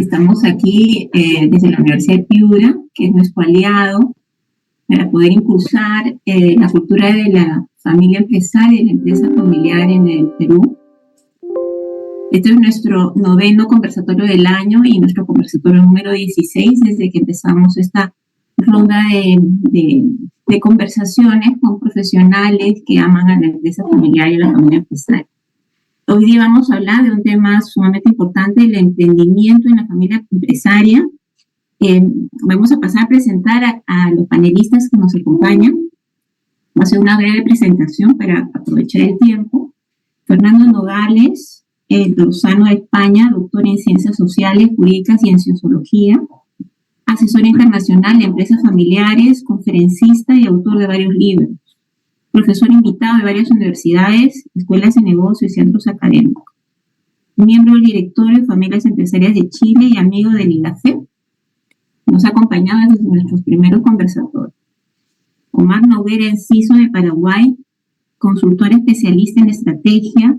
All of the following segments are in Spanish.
Estamos aquí desde la Universidad de Piura, que es nuestro aliado, para poder impulsar la cultura de la familia empresaria y la empresa familiar en el Perú. Este es nuestro 9º conversatorio del año y nuestro conversatorio número 16 desde que empezamos esta ronda de conversaciones con profesionales que aman a la empresa familiar y a la familia empresaria. Hoy día vamos a hablar de un tema sumamente importante, el emprendimiento en la familia empresaria. Vamos a pasar a presentar a los panelistas que nos acompañan. Voy a hacer una breve presentación para aprovechar el tiempo. Fernando Nogales, Lozano de España, doctor en Ciencias Sociales, Jurídicas y en Sociología, asesor internacional de empresas familiares, conferencista y autor de varios libros. Profesor invitado de varias universidades, escuelas de negocios y centros académicos. Miembro del directorio de Familias Empresarias de Chile y amigo del ILAFEP. Nos ha acompañado desde nuestros primeros conversatorios. Omar Noguera Enciso de Paraguay, consultor especialista en estrategia,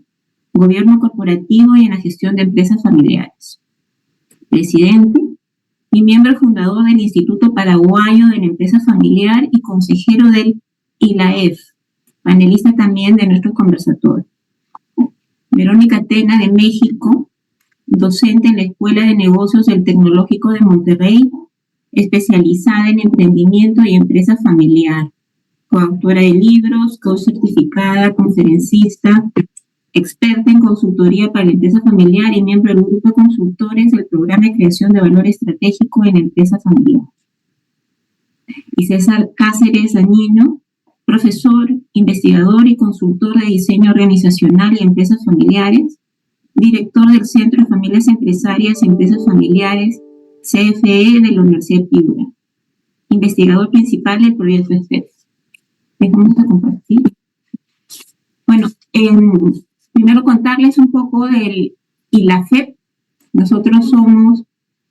gobierno corporativo y en la gestión de empresas familiares. Presidente y miembro fundador del Instituto Paraguayo de la Empresa Familiar y consejero del ILAEF, panelista también de nuestros conversatorios. Verónica Tena de México, docente en la Escuela de Negocios del Tecnológico de Monterrey, especializada en emprendimiento y empresa familiar, coautora de libros, coach certificada, conferencista, experta en consultoría para la empresa familiar y miembro del grupo de consultores del programa de creación de valor estratégico en empresa familiar. Y César Cáceres Añino, profesor, investigador y consultor de diseño organizacional y empresas familiares, director del Centro de Familias Empresarias y Empresas Familiares, CFE de la Universidad de Piura, investigador principal del proyecto EFEP. Vamos a compartir. Bueno, primero contarles un poco del ILAFEP. Nosotros somos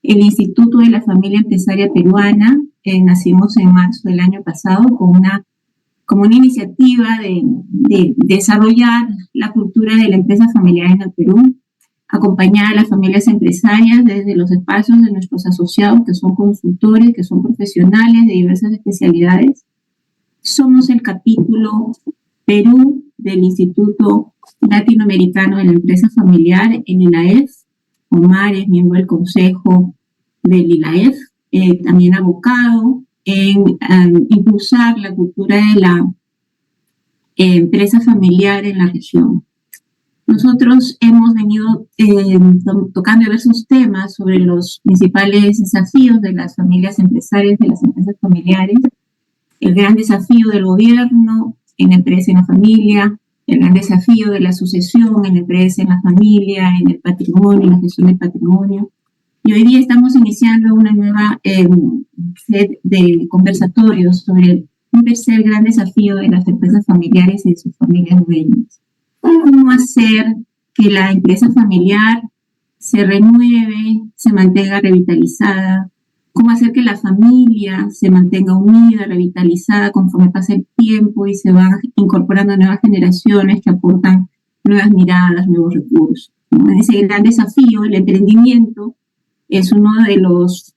el Instituto de la Familia Empresaria Peruana. Nacimos en marzo del año pasado como una iniciativa de desarrollar la cultura de la empresa familiar en el Perú, acompañar a las familias empresarias desde los espacios de nuestros asociados, que son consultores, que son profesionales de diversas especialidades. Somos el capítulo Perú del Instituto Latinoamericano de la Empresa Familiar en ILAEF. Omar es miembro del consejo del ILAEF, también abocado en impulsar la cultura de la empresa familiar en la región. Nosotros hemos venido tocando diversos temas sobre los principales desafíos de las familias empresarias, de las empresas familiares, el gran desafío del gobierno en la empresa y en la familia, el gran desafío de la sucesión en la empresa, en la familia, en el patrimonio, en la gestión del patrimonio. Y hoy día estamos iniciando una nueva set de conversatorios sobre un tercer gran desafío de las empresas familiares y de sus familias dueñas. ¿Cómo hacer que la empresa familiar se renueve, se mantenga revitalizada? ¿Cómo hacer que la familia se mantenga unida, revitalizada conforme pasa el tiempo y se van incorporando nuevas generaciones que aportan nuevas miradas, nuevos recursos? Ese gran desafío, el emprendimiento, es uno de los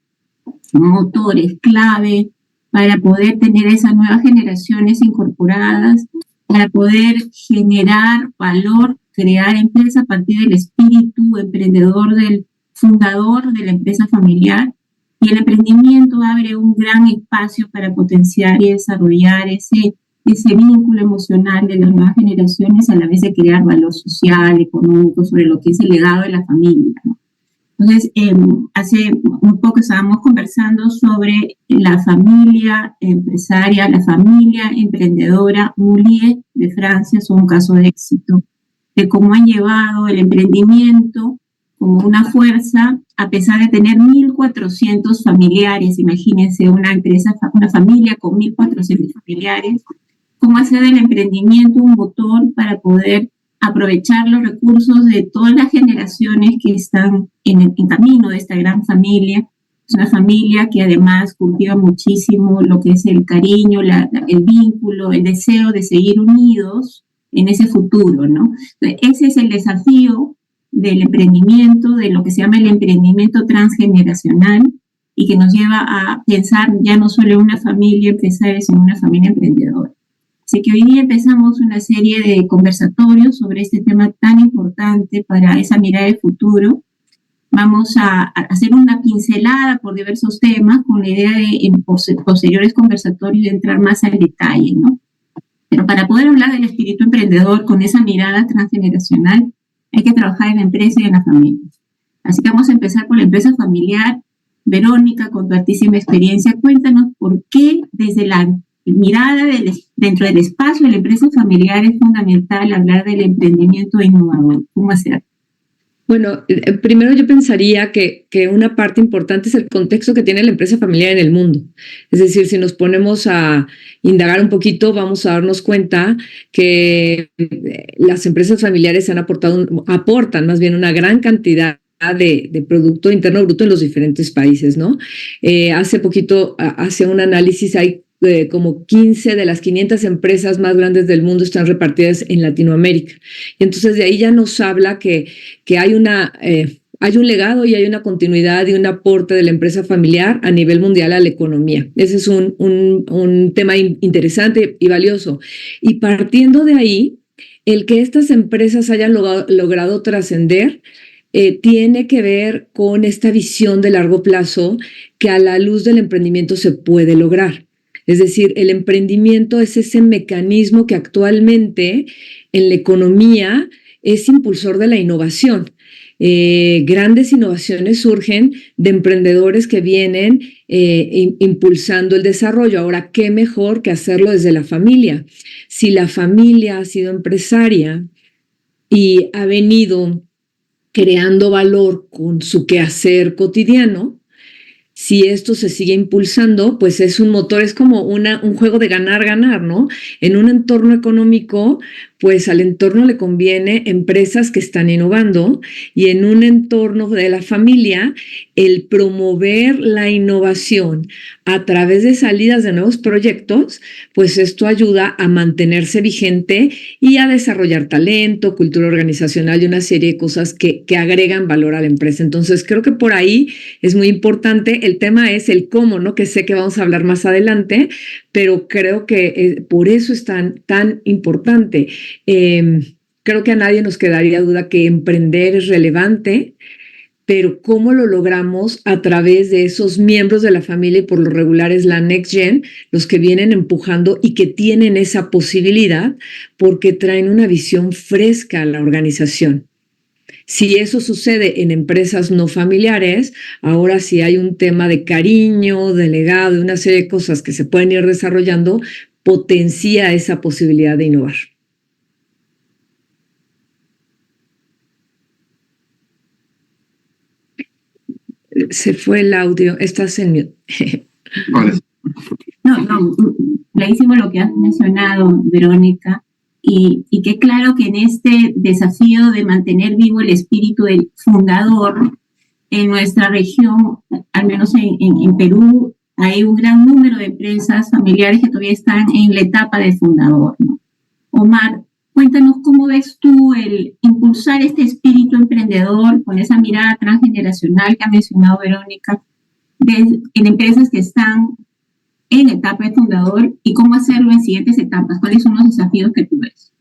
motores clave para poder tener esas nuevas generaciones incorporadas, para poder generar valor, crear empresa a partir del espíritu emprendedor del fundador de la empresa familiar. Y el emprendimiento abre un gran espacio para potenciar y desarrollar ese vínculo emocional de las nuevas generaciones, a la vez de crear valor social, económico, sobre lo que es el legado de la familia, ¿no? Entonces, hace un poco estábamos conversando sobre la familia empresaria, la familia emprendedora Moulier de Francia, son un caso de éxito, de cómo han llevado el emprendimiento como una fuerza, a pesar de tener 1.400 familiares. Imagínense una empresa, una familia con 1.400 familiares, cómo hacer del emprendimiento un motor para poder aprovechar los recursos de todas las generaciones que están en camino de esta gran familia. Es una familia que además cultiva muchísimo lo que es el cariño, el vínculo, el deseo de seguir unidos en ese futuro, ¿no? Entonces, ese es el desafío del emprendimiento, de lo que se llama el emprendimiento transgeneracional, y que nos lleva a pensar ya no solo en una familia empresaria, sino en una familia emprendedora. Así que hoy día empezamos una serie de conversatorios sobre este tema tan importante para esa mirada de futuro. Vamos a hacer una pincelada por diversos temas con la idea de en posteriores conversatorios de entrar más al detalle, ¿no? Pero para poder hablar del espíritu emprendedor con esa mirada transgeneracional, hay que trabajar en la empresa y en la familia. Así que vamos a empezar por la empresa familiar. Verónica, con tu altísima experiencia, cuéntanos por qué desde la mirada dentro del espacio de la empresa familiar es fundamental hablar del emprendimiento innovador. ¿Cómo hacer? Bueno, primero yo pensaría que una parte importante es el contexto que tiene la empresa familiar en el mundo. Es decir, si nos ponemos a indagar un poquito, vamos a darnos cuenta que las empresas familiares aportan más bien una gran cantidad de Producto Interno Bruto en los diferentes países, ¿no? Hace poquito hacía un análisis, hay como 15 de las 500 empresas más grandes del mundo están repartidas en Latinoamérica. Y entonces de ahí ya nos habla que hay un legado y hay una continuidad y un aporte de la empresa familiar a nivel mundial a la economía. Ese es un tema interesante y valioso. Y partiendo de ahí, el que estas empresas hayan logrado trascender tiene que ver con esta visión de largo plazo que a la luz del emprendimiento se puede lograr. Es decir, el emprendimiento es ese mecanismo que actualmente en la economía es impulsor de la innovación. Grandes innovaciones surgen de emprendedores que vienen impulsando el desarrollo. Ahora, ¿qué mejor que hacerlo desde la familia? Si la familia ha sido empresaria y ha venido creando valor con su quehacer cotidiano, si esto se sigue impulsando, pues es un motor, es como un juego de ganar-ganar, ¿no? En un entorno económico, pues al entorno le conviene empresas que están innovando, y en un entorno de la familia, el promover la innovación a través de salidas de nuevos proyectos, pues esto ayuda a mantenerse vigente y a desarrollar talento, cultura organizacional y una serie de cosas que agregan valor a la empresa. Entonces creo que por ahí es muy importante. El tema es el cómo, ¿no? Que sé que vamos a hablar más adelante, pero creo que por eso es tan importante. Creo que a nadie nos quedaría duda que emprender es relevante, pero ¿cómo lo logramos? A través de esos miembros de la familia, y por lo regular es la Next Gen, los que vienen empujando y que tienen esa posibilidad porque traen una visión fresca a la organización. Si eso sucede en empresas no familiares, ahora sí hay un tema de cariño, de legado, de una serie de cosas que se pueden ir desarrollando, potencia esa posibilidad de innovar. Se fue el audio, estás en mute. Vale. No, clarísimo lo que has mencionado, Verónica, y que claro que en este desafío de mantener vivo el espíritu del fundador en nuestra región, al menos en Perú, hay un gran número de empresas familiares que todavía están en la etapa del fundador, ¿no? Omar, cuéntanos cómo ves tú el impulsar este espíritu emprendedor con esa mirada transgeneracional que ha mencionado Verónica en empresas que están en etapa de fundador, y cómo hacerlo en siguientes etapas. ¿Cuáles son los desafíos que tú ves?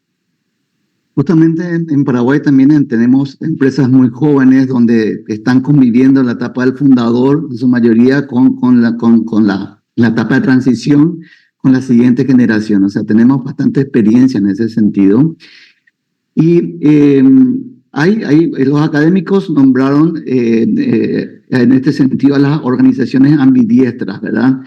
Justamente en Paraguay también tenemos empresas muy jóvenes donde están conviviendo en la etapa del fundador, en su mayoría con la etapa de transición con la siguiente generación. O sea, tenemos bastante experiencia en ese sentido. Y los académicos nombraron en este sentido a las organizaciones ambidiestras, ¿verdad?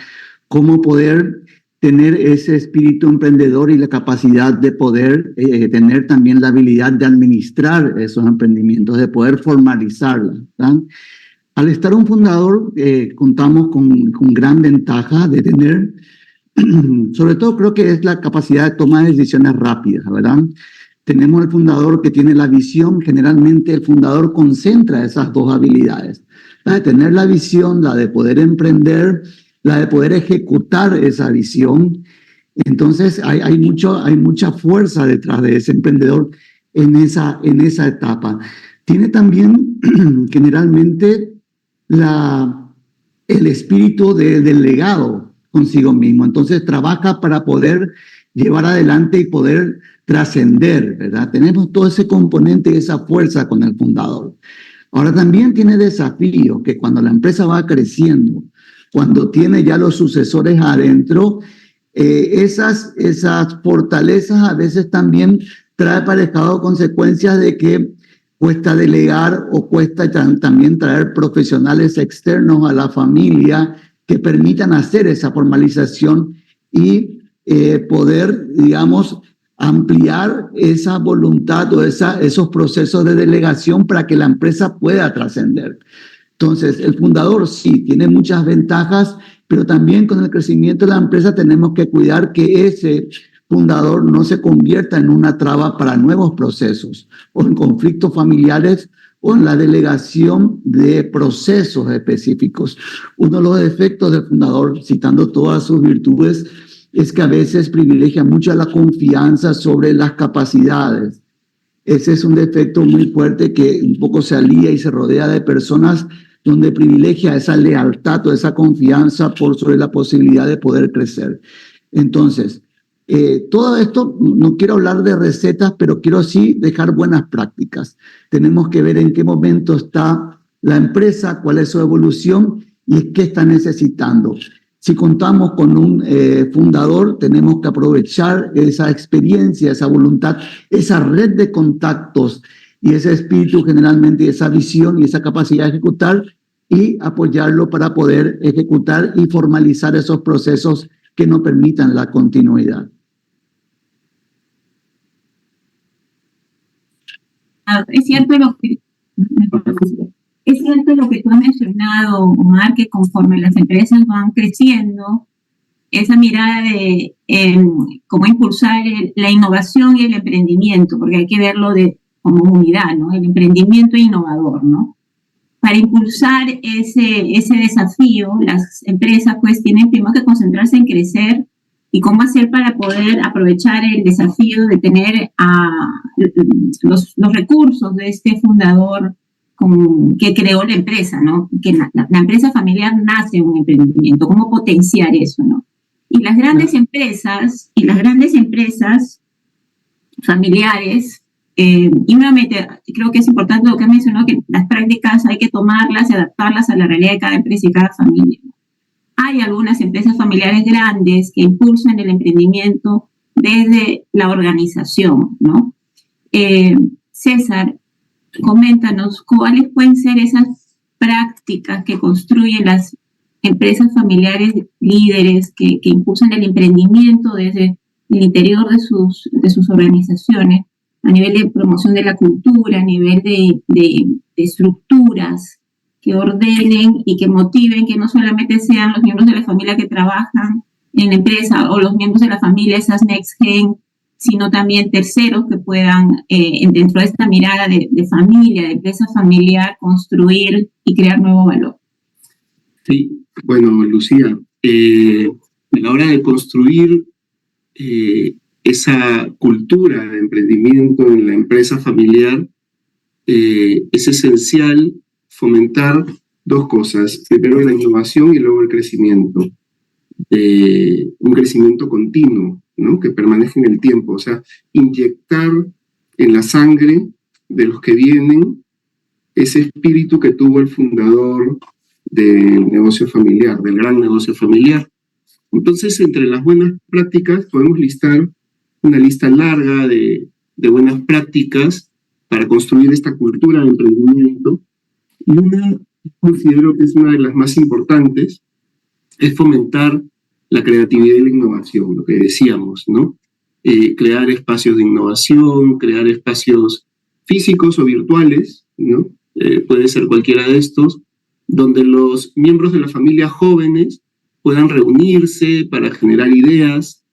Cómo poder tener ese espíritu emprendedor y la capacidad de poder tener también la habilidad de administrar esos emprendimientos, de poder formalizarlos, ¿verdad? Al estar un fundador, contamos con gran ventaja de tener, sobre todo creo que es la capacidad de tomar decisiones rápidas, ¿verdad? Tenemos el fundador que tiene la visión. Generalmente el fundador concentra esas dos habilidades, la de tener la visión, la de poder emprender, la de poder ejecutar esa visión. Entonces hay mucha fuerza detrás de ese emprendedor en esa etapa. tiene también generalmente el espíritu del legado consigo mismo. Entonces trabaja para poder llevar adelante y poder trascender, ¿verdad? Tenemos todo ese componente y esa fuerza con el fundador. Ahora también tiene desafíos que cuando la empresa va creciendo, cuando tiene ya los sucesores adentro, esas fortalezas a veces también trae aparejado consecuencias de que cuesta delegar o cuesta también traer profesionales externos a la familia que permitan hacer esa formalización y poder, digamos, ampliar esa voluntad o esos procesos de delegación para que la empresa pueda trascender. Entonces, el fundador sí tiene muchas ventajas, pero también con el crecimiento de la empresa tenemos que cuidar que ese fundador no se convierta en una traba para nuevos procesos o en conflictos familiares o en la delegación de procesos específicos. Uno de los defectos del fundador, citando todas sus virtudes, es que a veces privilegia mucho la confianza sobre las capacidades. Ese es un defecto muy fuerte que un poco se alía y se rodea de personas donde privilegia esa lealtad o esa confianza por sobre la posibilidad de poder crecer. Entonces, todo esto, no quiero hablar de recetas, pero quiero sí dejar buenas prácticas. Tenemos que ver en qué momento está la empresa, cuál es su evolución y qué está necesitando. Si contamos con un fundador, tenemos que aprovechar esa experiencia, esa voluntad, esa red de contactos y ese espíritu generalmente, esa visión y esa capacidad de ejecutar y apoyarlo para poder ejecutar y formalizar esos procesos que no permitan la continuidad. Es cierto lo que tú has mencionado, Omar, que conforme las empresas van creciendo, esa mirada de cómo impulsar la innovación y el emprendimiento, porque hay que verlo como unidad, ¿no? El emprendimiento innovador, ¿no? Para impulsar ese desafío, las empresas pues tienen primero que concentrarse en crecer y cómo hacer para poder aprovechar el desafío de tener los recursos de este fundador que creó la empresa, ¿no? Que la empresa familiar nace en un emprendimiento, cómo potenciar eso, ¿no? Y las grandes empresas familiares, y nuevamente creo que es importante lo que mencionó, que las prácticas hay que tomarlas y adaptarlas a la realidad de cada empresa y cada familia. Hay algunas empresas familiares grandes que impulsan el emprendimiento desde la organización, ¿no? César, coméntanos cuáles pueden ser esas prácticas que construyen las empresas familiares líderes que impulsan el emprendimiento desde el interior de sus organizaciones, a nivel de promoción de la cultura, a nivel de estructuras que ordenen y que motiven, que no solamente sean los miembros de la familia que trabajan en la empresa o los miembros de la familia, esas next gen, sino también terceros que puedan, dentro de esta mirada de familia, de empresa familiar, construir y crear nuevo valor. Sí, bueno, Lucía, a la hora de construir esa cultura de emprendimiento en la empresa familiar, es esencial fomentar dos cosas. Primero la innovación y luego el crecimiento. Un crecimiento continuo, ¿no? Que permanezca en el tiempo. O sea, inyectar en la sangre de los que vienen ese espíritu que tuvo el fundador del negocio familiar, del gran negocio familiar. Entonces, entre las buenas prácticas podemos listar una lista larga de buenas prácticas para construir esta cultura de emprendimiento. Y una, considero que es una de las más importantes, es fomentar la creatividad y la innovación, lo que decíamos, ¿no? Crear espacios de innovación, crear espacios físicos o virtuales, ¿no? Puede ser cualquiera de estos, donde los miembros de la familia jóvenes puedan reunirse para generar ideas,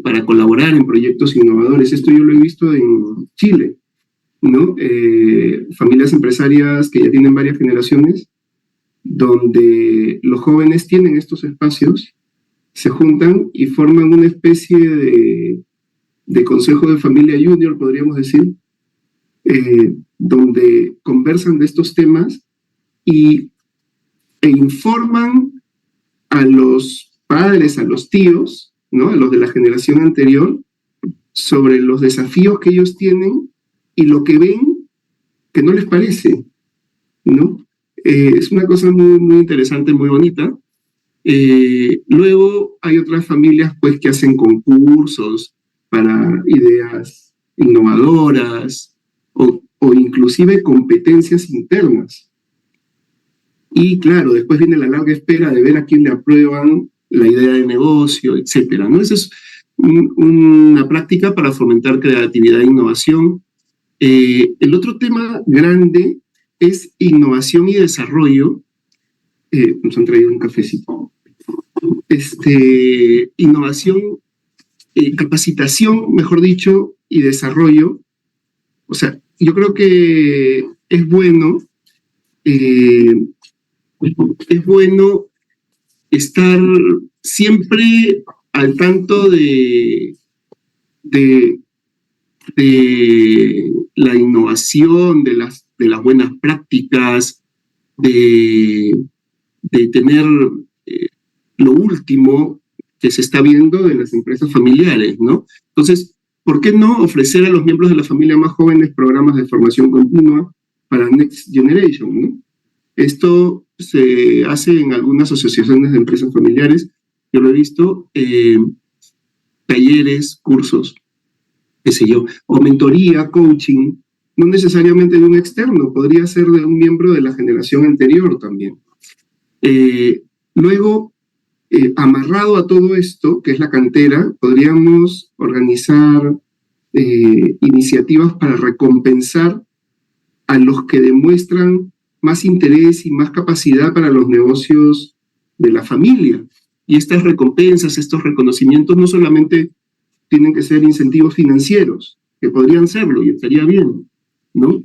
para colaborar en proyectos innovadores. Esto yo lo he visto en Chile, ¿no? Familias empresarias que ya tienen varias generaciones, donde los jóvenes tienen estos espacios, se juntan y forman una especie de consejo de familia junior, podríamos decir, donde conversan de estos temas e informan a los padres, a los tíos, ¿no? A los de la generación anterior, sobre los desafíos que ellos tienen y lo que ven que no les parece, ¿no? Es una cosa muy, muy interesante, muy bonita. Luego hay otras familias pues que hacen concursos para ideas innovadoras o inclusive competencias internas. Y claro, después viene la larga espera de ver a quién le aprueban la idea de negocio, etcétera, ¿no? Esa es una práctica para fomentar creatividad e innovación. El otro tema grande es innovación y desarrollo. Nos han traído un cafecito. Innovación, capacitación, mejor dicho, y desarrollo. O sea, yo creo que es bueno estar siempre al tanto de la innovación, de las buenas prácticas, de tener lo último que se está viendo de las empresas familiares, ¿no? Entonces, ¿por qué no ofrecer a los miembros de la familia más jóvenes programas de formación continua para Next Generation, ¿no? Esto se hace en algunas asociaciones de empresas familiares, yo lo he visto, talleres, cursos, qué sé yo, o mentoría, coaching, no necesariamente de un externo, podría ser de un miembro de la generación anterior también. Luego, amarrado a todo esto, que es la cantera, podríamos organizar iniciativas para recompensar a los que demuestran más interés y más capacidad para los negocios de la familia. Y estas recompensas, estos reconocimientos no solamente tienen que ser incentivos financieros, que podrían serlo y estaría bien, ¿no?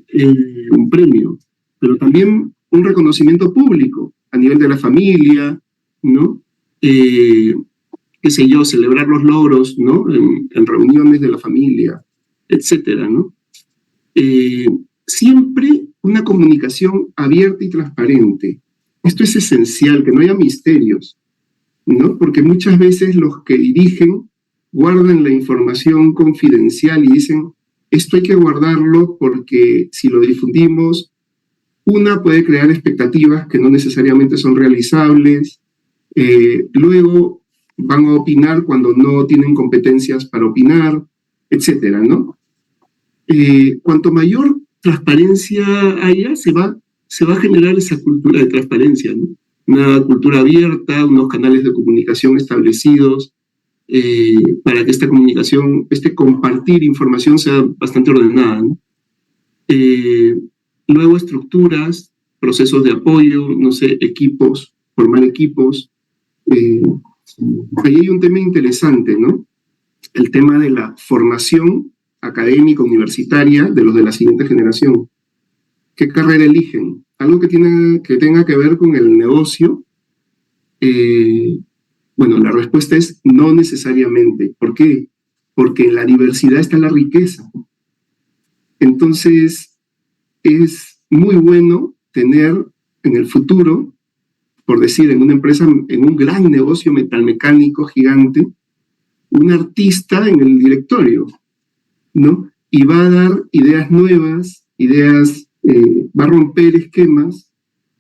Un premio, pero también un reconocimiento público a nivel de la familia, ¿no? Qué sé yo, celebrar los logros, ¿no? En reuniones de la familia, etcétera, ¿no? Siempre una comunicación abierta y transparente. Esto es esencial, que no haya misterios, ¿no? Porque muchas veces los que dirigen guardan la información confidencial y dicen, esto hay que guardarlo porque si lo difundimos, una puede crear expectativas que no necesariamente son realizables, luego van a opinar cuando no tienen competencias para opinar, etcétera, ¿no? Cuanto mayor transparencia haya, se va a generar esa cultura de transparencia, ¿no? Una cultura abierta, unos canales de comunicación establecidos, para que esta comunicación, compartir información sea bastante ordenada, ¿no? Luego estructuras, procesos de apoyo, no sé, equipos, formar equipos. Ahí hay un tema interesante, ¿no? El tema de la formación académica, universitaria, de los de la siguiente generación. ¿Qué carrera eligen? Algo que tenga que ver con el negocio. Bueno, la respuesta es no necesariamente. ¿Por qué? Porque en la diversidad está la riqueza. Entonces, es muy bueno tener en el futuro, por decir, en una empresa, en un gran negocio metalmecánico gigante, un artista en el directorio, ¿no? Y va a dar ideas nuevas, va a romper esquemas,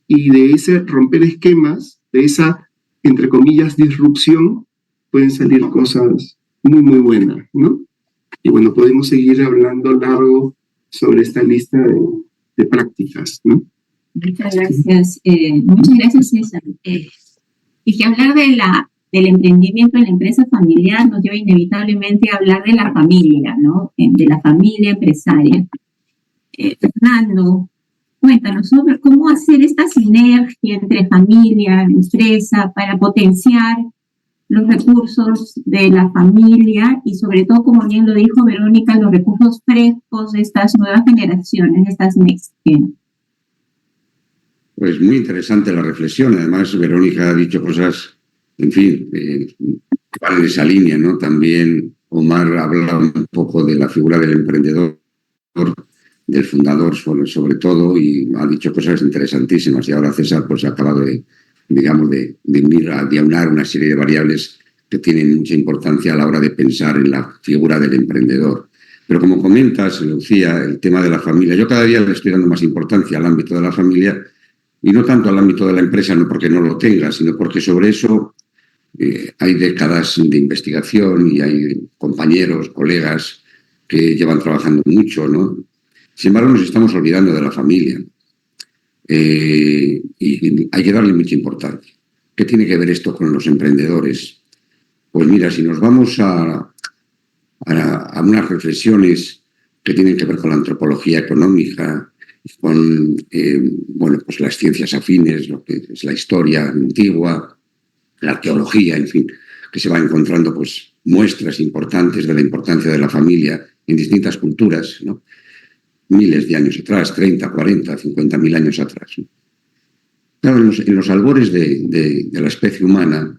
y de ese romper esquemas, de esa, entre comillas, disrupción, pueden salir cosas muy, muy buenas, ¿no? Y bueno, podemos seguir hablando largo sobre esta lista de prácticas, ¿no? Muchas gracias, César. Y que hablar del emprendimiento en la empresa familiar nos lleva inevitablemente a hablar de la familia, ¿no? De la familia empresaria. Fernando, cuéntanos sobre cómo hacer esta sinergia entre familia y empresa para potenciar los recursos de la familia y sobre todo, como bien lo dijo Verónica, los recursos frescos de estas nuevas generaciones, de estas Next Gen. Pues muy interesante la reflexión. Además, Verónica ha dicho cosas, en fin, que van en esa línea, ¿no? También Omar ha hablado un poco de la figura del emprendedor del fundador sobre todo, y ha dicho cosas interesantísimas. Y ahora César pues ha acabado de aunar una serie de variables que tienen mucha importancia a la hora de pensar en la figura del emprendedor. Pero como comentas, Lucía, el tema de la familia, yo cada día le estoy dando más importancia al ámbito de la familia y no tanto al ámbito de la empresa, no porque no lo tenga, sino porque sobre eso hay décadas de investigación y hay compañeros, colegas que llevan trabajando mucho, ¿no? Sin embargo, nos estamos olvidando de la familia y hay que darle mucha importancia. ¿Qué tiene que ver esto con los emprendedores? Pues mira, si nos vamos a unas reflexiones que tienen que ver con la antropología económica, con pues las ciencias afines, lo que es la historia antigua, la arqueología, en fin, que se va encontrando pues muestras importantes de la importancia de la familia en distintas culturas, ¿no? Miles de años atrás, 30, 40, 50.000 años atrás, ¿no? Claro, en los albores de la especie humana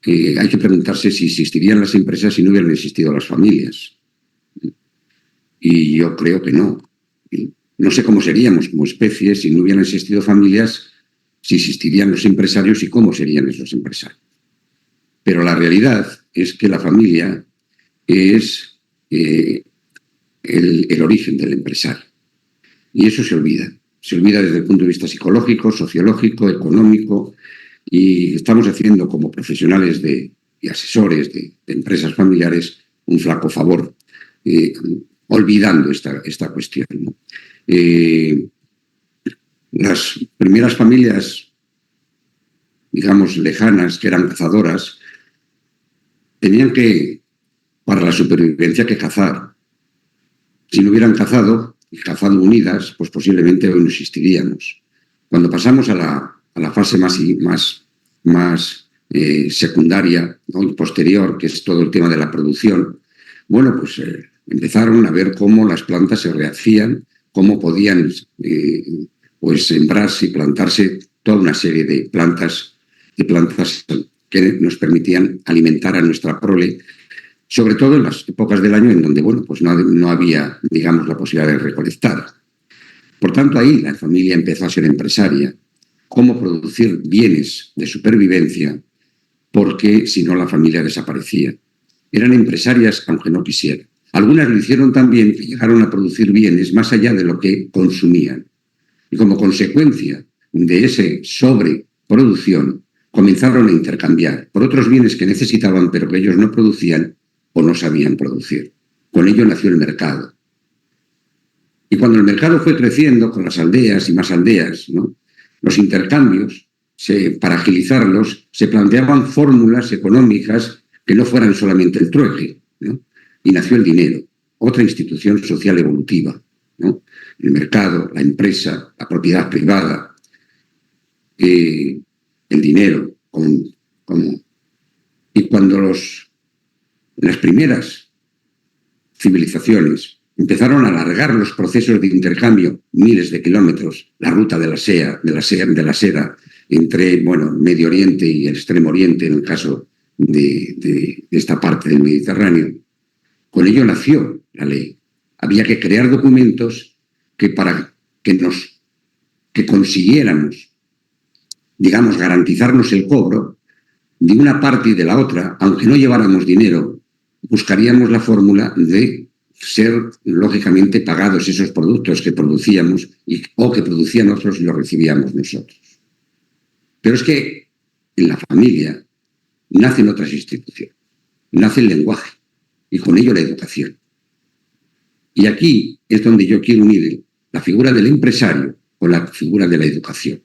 hay que preguntarse si existirían las empresas si no hubieran existido las familias. Y yo creo que no. No sé cómo seríamos como especie si no hubieran existido familias, si existirían los empresarios y cómo serían esos empresarios. Pero la realidad es que la familia es el origen del empresario. Y eso se olvida. Se olvida desde el punto de vista psicológico, sociológico, económico, y estamos haciendo como profesionales y asesores de empresas familiares un flaco favor, olvidando esta cuestión, ¿no? Las primeras familias, digamos, lejanas, que eran cazadoras, tenían para la supervivencia, que cazar. Si no hubieran cazado, y cazado unidas, pues posiblemente hoy no existiríamos. Cuando pasamos a la fase más secundaria, ¿no? Y posterior, que es todo el tema de la producción, bueno, pues empezaron a ver cómo las plantas se rehacían, cómo podían pues sembrarse y plantarse toda una serie de plantas que nos permitían alimentar a nuestra prole, sobre todo en las épocas del año en donde, bueno, pues no había, digamos, la posibilidad de recolectar. Por tanto, ahí la familia empezó a ser empresaria. Cómo producir bienes de supervivencia, porque si no la familia desaparecía. Eran empresarias aunque no quisieran. Algunas lo hicieron también, que llegaron a producir bienes más allá de lo que consumían. Y como consecuencia de esa sobreproducción, comenzaron a intercambiar por otros bienes que necesitaban, pero que ellos no producían o no sabían producir. Con ello nació el mercado. Y cuando el mercado fue creciendo con las aldeas y más aldeas, ¿no? Los intercambios, para agilizarlos, se planteaban fórmulas económicas que no fueran solamente el trueque, ¿no? Y nació el dinero, otra institución social evolutiva, ¿no? El mercado, la empresa, la propiedad privada, el dinero. Y cuando las primeras civilizaciones empezaron a alargar los procesos de intercambio miles de kilómetros, la ruta de la seda entre, bueno, Medio Oriente y el Extremo Oriente, en el caso de esta parte del Mediterráneo, con ello nació la ley. Había que crear documentos para que consiguiéramos, digamos, garantizarnos el cobro de una parte y de la otra, aunque no lleváramos dinero, buscaríamos la fórmula de ser, lógicamente, pagados esos productos que producíamos o que producían otros y los recibíamos nosotros. Pero es que en la familia nacen otras instituciones, nace el lenguaje y con ello la educación. Y aquí es donde yo quiero unir la figura del empresario con la figura de la educación.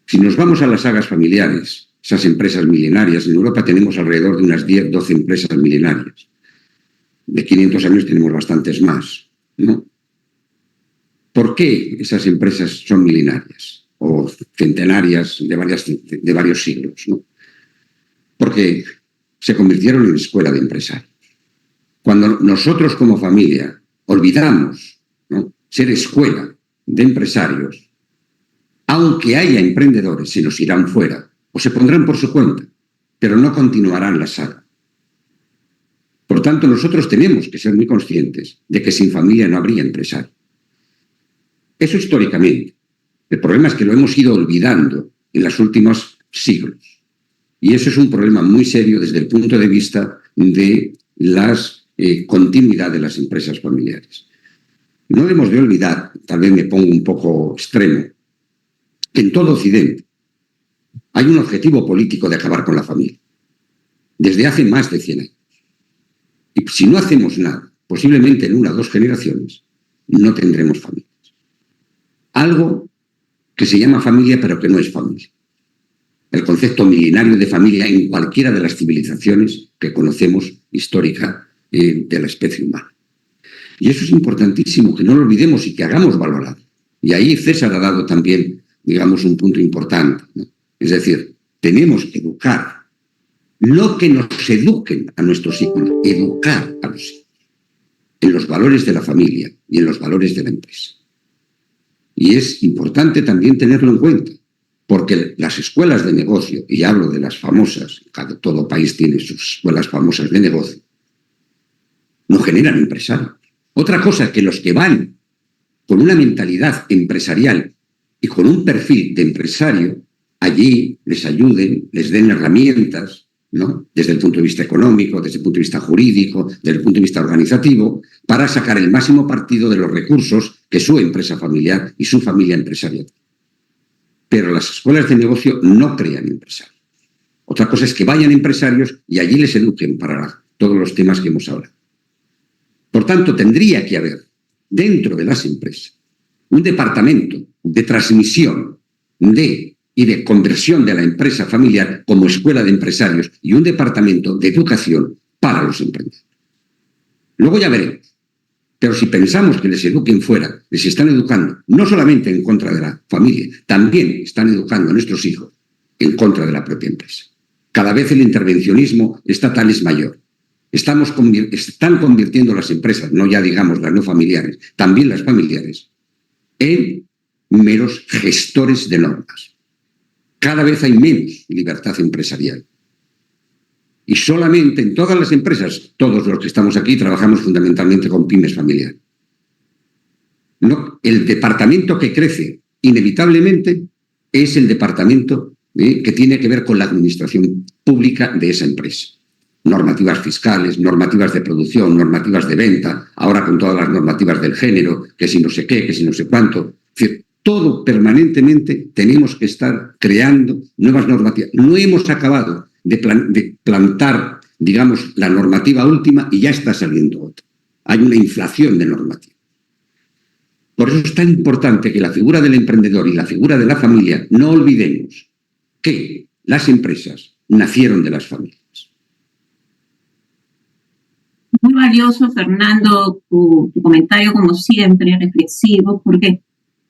Si nos vamos a las sagas familiares, esas empresas milenarias, en Europa tenemos alrededor de unas 10, 12 empresas milenarias. De 500 años tenemos bastantes más, ¿no? ¿Por qué esas empresas son milenarias o centenarias de varios siglos, ¿no? Porque se convirtieron en escuela de empresarios. Cuando nosotros como familia olvidamos, ¿no?, ser escuela de empresarios, aunque haya emprendedores, se nos irán fuera o se pondrán por su cuenta, pero no continuarán la saga. Por tanto, tanto, nosotros tenemos que ser muy conscientes de que sin familia no habría empresario. Eso históricamente. El problema es que lo hemos ido olvidando en los últimos siglos. Y eso es un problema muy serio desde el punto de vista de la continuidad de las empresas familiares. No debemos de olvidar, tal vez me pongo un poco extremo, que en todo Occidente hay un objetivo político de acabar con la familia, desde hace más de 100 años. Y si no hacemos nada, posiblemente en 1 o 2 generaciones, no tendremos familias. Algo que se llama familia, pero que no es familia. El concepto milenario de familia en cualquiera de las civilizaciones que conocemos histórica de la especie humana. Y eso es importantísimo, que no lo olvidemos y que hagamos valorar. Y ahí César ha dado también, digamos, un punto importante, ¿no? Es decir, tenemos que educar, no que nos eduquen a nuestros hijos, educar a los hijos en los valores de la familia y en los valores de la empresa. Y es importante también tenerlo en cuenta, porque las escuelas de negocio, y hablo de las famosas, todo país tiene sus escuelas famosas de negocio, no generan empresarios. Otra cosa es que los que van con una mentalidad empresarial y con un perfil de empresario, allí les ayuden, les den herramientas, ¿no? Desde el punto de vista económico, desde el punto de vista jurídico, desde el punto de vista organizativo, para sacar el máximo partido de los recursos que su empresa familiar y su familia empresarial. Pero las escuelas de negocio no crean empresarios. Otra cosa es que vayan empresarios y allí les eduquen para todos los temas que hemos hablado. Por tanto, tendría que haber dentro de las empresas un departamento de transmisión y de conversión de la empresa familiar como escuela de empresarios y un departamento de educación para los emprendedores. Luego ya veremos. Pero si pensamos que les eduquen fuera, les están educando no solamente en contra de la familia, también están educando a nuestros hijos en contra de la propia empresa. Cada vez el intervencionismo estatal es mayor. Están convirtiendo las empresas, no ya digamos las no familiares, también las familiares, en meros gestores de normas. Cada vez hay menos libertad empresarial. Y solamente en todas las empresas, todos los que estamos aquí, trabajamos fundamentalmente con pymes familiares. No, el departamento que crece inevitablemente es el departamento que tiene que ver con la administración pública de esa empresa. Normativas fiscales, normativas de producción, normativas de venta, ahora con todas las normativas del género, que si no sé qué, que si no sé cuánto. Es decir, todo permanentemente tenemos que estar creando nuevas normativas. No hemos acabado de plantar, digamos, la normativa última y ya está saliendo otra. Hay una inflación de normativa. Por eso es tan importante que la figura del emprendedor y la figura de la familia, no olvidemos que las empresas nacieron de las familias. Muy valioso, Fernando, tu comentario, como siempre, reflexivo, porque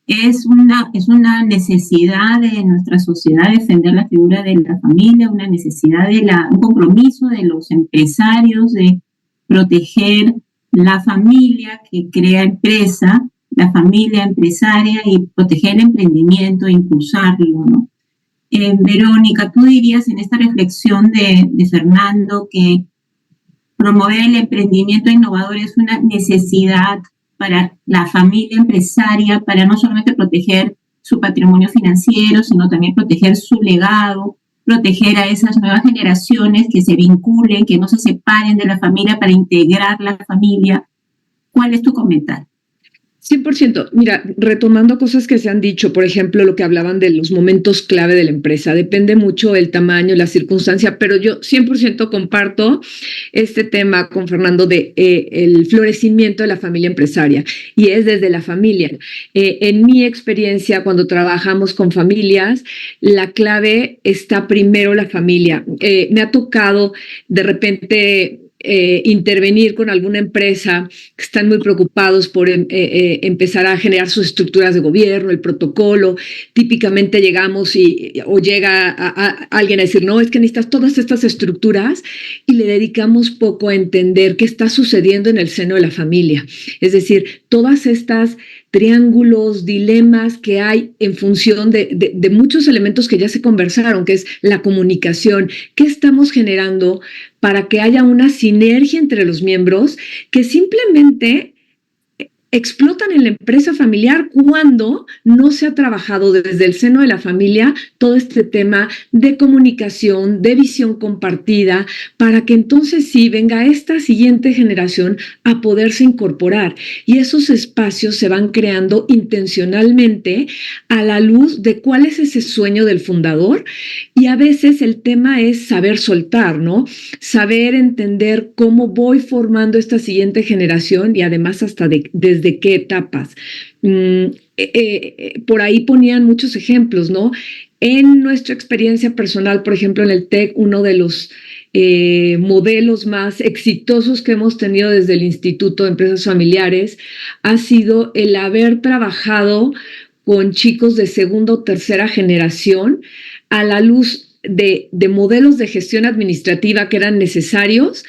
es una necesidad de nuestra sociedad defender la figura de la familia, una necesidad un compromiso de los empresarios de proteger la familia que crea empresa, la familia empresaria, y proteger el emprendimiento e impulsarlo, ¿no? Verónica, tú dirías en esta reflexión de Fernando que promover el emprendimiento innovador es una necesidad para la familia empresaria, para no solamente proteger su patrimonio financiero, sino también proteger su legado, proteger a esas nuevas generaciones que se vinculen, que no se separen de la familia para integrar la familia. ¿Cuál es tu comentario? 100%. Mira, retomando cosas que se han dicho, por ejemplo, lo que hablaban de los momentos clave de la empresa, depende mucho el tamaño, la circunstancia, pero yo 100% comparto este tema con Fernando de el florecimiento de la familia empresaria, y es desde la familia. En mi experiencia, cuando trabajamos con familias, la clave está primero la familia. Me ha tocado de repente intervenir con alguna empresa que están muy preocupados por empezar a generar sus estructuras de gobierno, el protocolo. Típicamente llegamos o llega alguien a decir, no, es que necesitas todas estas estructuras, y le dedicamos poco a entender qué está sucediendo en el seno de la familia. Es decir, todas estas triángulos, dilemas que hay en función de muchos elementos que ya se conversaron, que es la comunicación. ¿Qué estamos generando para que haya una sinergia entre los miembros que simplemente explotan en la empresa familiar cuando no se ha trabajado desde el seno de la familia todo este tema de comunicación, de visión compartida, para que entonces sí venga esta siguiente generación a poderse incorporar. Y esos espacios se van creando intencionalmente a la luz de cuál es ese sueño del fundador. Y a veces el tema es saber soltar, ¿no? Saber entender cómo voy formando esta siguiente generación y además hasta desde qué etapas. Por ahí ponían muchos ejemplos, ¿no? En nuestra experiencia personal, por ejemplo, en el TEC, uno de los modelos más exitosos que hemos tenido desde el Instituto de Empresas Familiares ha sido el haber trabajado con chicos de segunda o tercera generación a la luz de modelos de gestión administrativa que eran necesarios.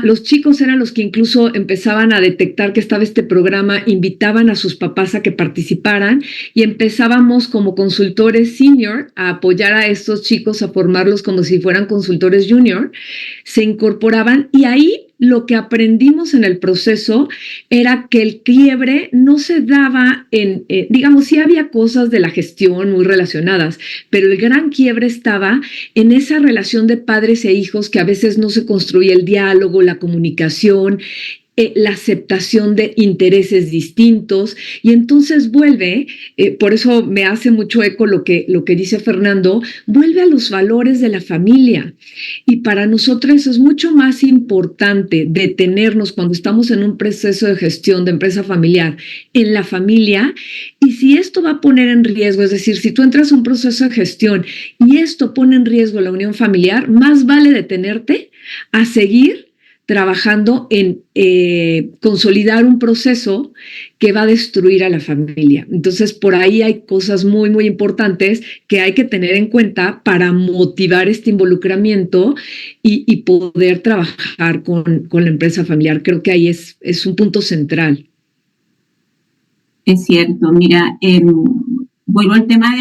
Los chicos eran los que incluso empezaban a detectar que estaba este programa, invitaban a sus papás a que participaran y empezábamos como consultores senior a apoyar a estos chicos, a formarlos como si fueran consultores junior, se incorporaban y ahí lo que aprendimos en el proceso era que el quiebre no se daba digamos, sí había cosas de la gestión muy relacionadas, pero el gran quiebre estaba en esa relación de padres e hijos que a veces no se construía el diálogo, la comunicación, la aceptación de intereses distintos, y entonces vuelve, por eso me hace mucho eco lo que dice Fernando, vuelve a los valores de la familia. Y para nosotros es mucho más importante detenernos cuando estamos en un proceso de gestión de empresa familiar en la familia, y si esto va a poner en riesgo, es decir, si tú entras a un proceso de gestión y esto pone en riesgo la unión familiar, más vale detenerte a seguir trabajando en consolidar un proceso que va a destruir a la familia. Entonces, por ahí hay cosas muy, muy importantes que hay que tener en cuenta para motivar este involucramiento y poder trabajar con la empresa familiar. Creo que ahí es un punto central. Es cierto, mira, vuelvo al tema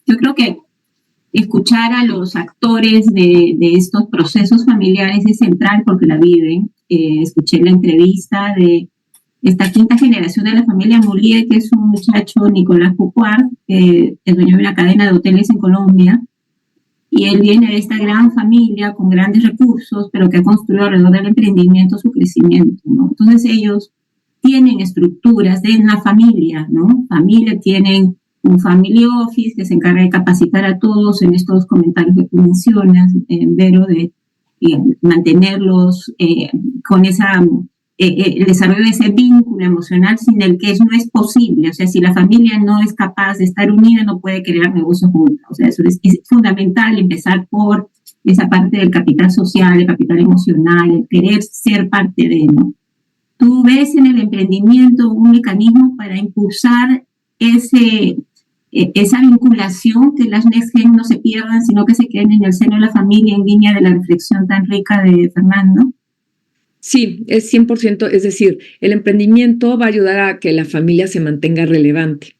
yo creo que escuchar a los actores de estos procesos familiares es central porque la viven. Escuché la entrevista de esta quinta generación de la familia Moulier, que es un muchacho, Nicolás Pucuart, es dueño de una cadena de hoteles en Colombia, y él viene de esta gran familia con grandes recursos, pero que ha construido alrededor del emprendimiento su crecimiento, ¿no? Entonces ellos tienen estructuras en la familia, ¿no? Familia tienen un family office que se encarga de capacitar a todos en estos comentarios que tú mencionas, Vero, de mantenerlos con el desarrollo de ese vínculo emocional sin el que no es posible. O sea, si la familia no es capaz de estar unida, no puede crear negocios juntos. O sea, eso es fundamental, empezar por esa parte del capital social, el capital emocional, el querer ser parte de, ¿no? ¿Tú ves en el emprendimiento un mecanismo para impulsar esa vinculación, que las Next Gen no se pierdan, sino que se queden en el seno de la familia, en línea de la reflexión tan rica de Fernando? Sí, es 100%, es decir, el emprendimiento va a ayudar a que la familia se mantenga relevante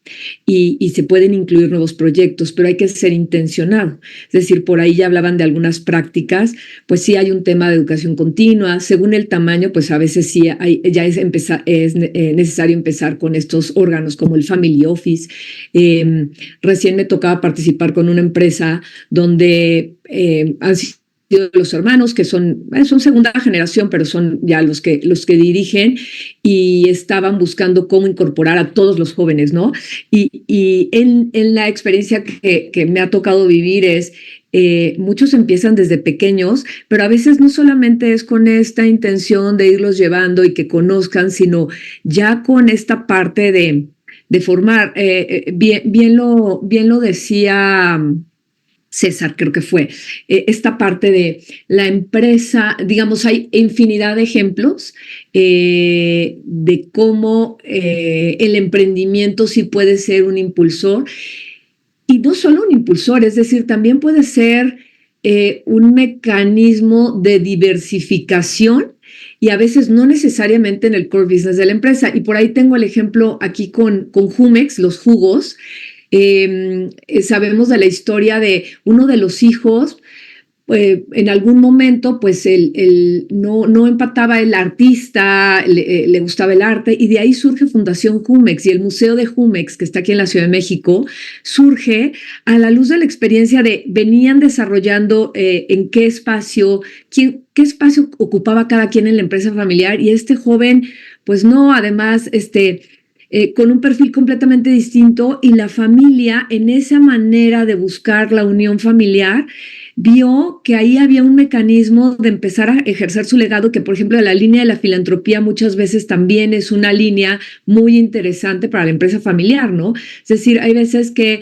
y se pueden incluir nuevos proyectos, pero hay que ser intencionado. Es decir, por ahí ya hablaban de algunas prácticas, pues sí hay un tema de educación continua, según el tamaño, pues a veces sí es necesario empezar con estos órganos como el Family Office. Recién me tocaba participar con una empresa donde han sido los hermanos, que son segunda generación, pero son ya los que dirigen, y estaban buscando cómo incorporar a todos los jóvenes, ¿no? Y en la experiencia que me ha tocado vivir es, muchos empiezan desde pequeños, pero a veces no solamente es con esta intención de irlos llevando y que conozcan, sino ya con esta parte de formar. Bien lo decía César, creo que fue, esta parte de la empresa, digamos, hay infinidad de ejemplos de cómo el emprendimiento sí puede ser un impulsor, y no solo un impulsor, es decir, también puede ser un mecanismo de diversificación y a veces no necesariamente en el core business de la empresa. Y por ahí tengo el ejemplo aquí con Jumex, los jugos. Sabemos de la historia de uno de los hijos. En algún momento, pues no empataba el artista, le gustaba el arte, y de ahí surge Fundación Jumex, y el Museo de Jumex, que está aquí en la Ciudad de México, surge a la luz de la experiencia de venían desarrollando en qué espacio ocupaba cada quien en la empresa familiar, y este joven, pues no, además, con un perfil completamente distinto, y la familia, en esa manera de buscar la unión familiar, vio que ahí había un mecanismo de empezar a ejercer su legado, que por ejemplo la línea de la filantropía muchas veces también es una línea muy interesante para la empresa familiar, ¿no? Es decir, hay veces que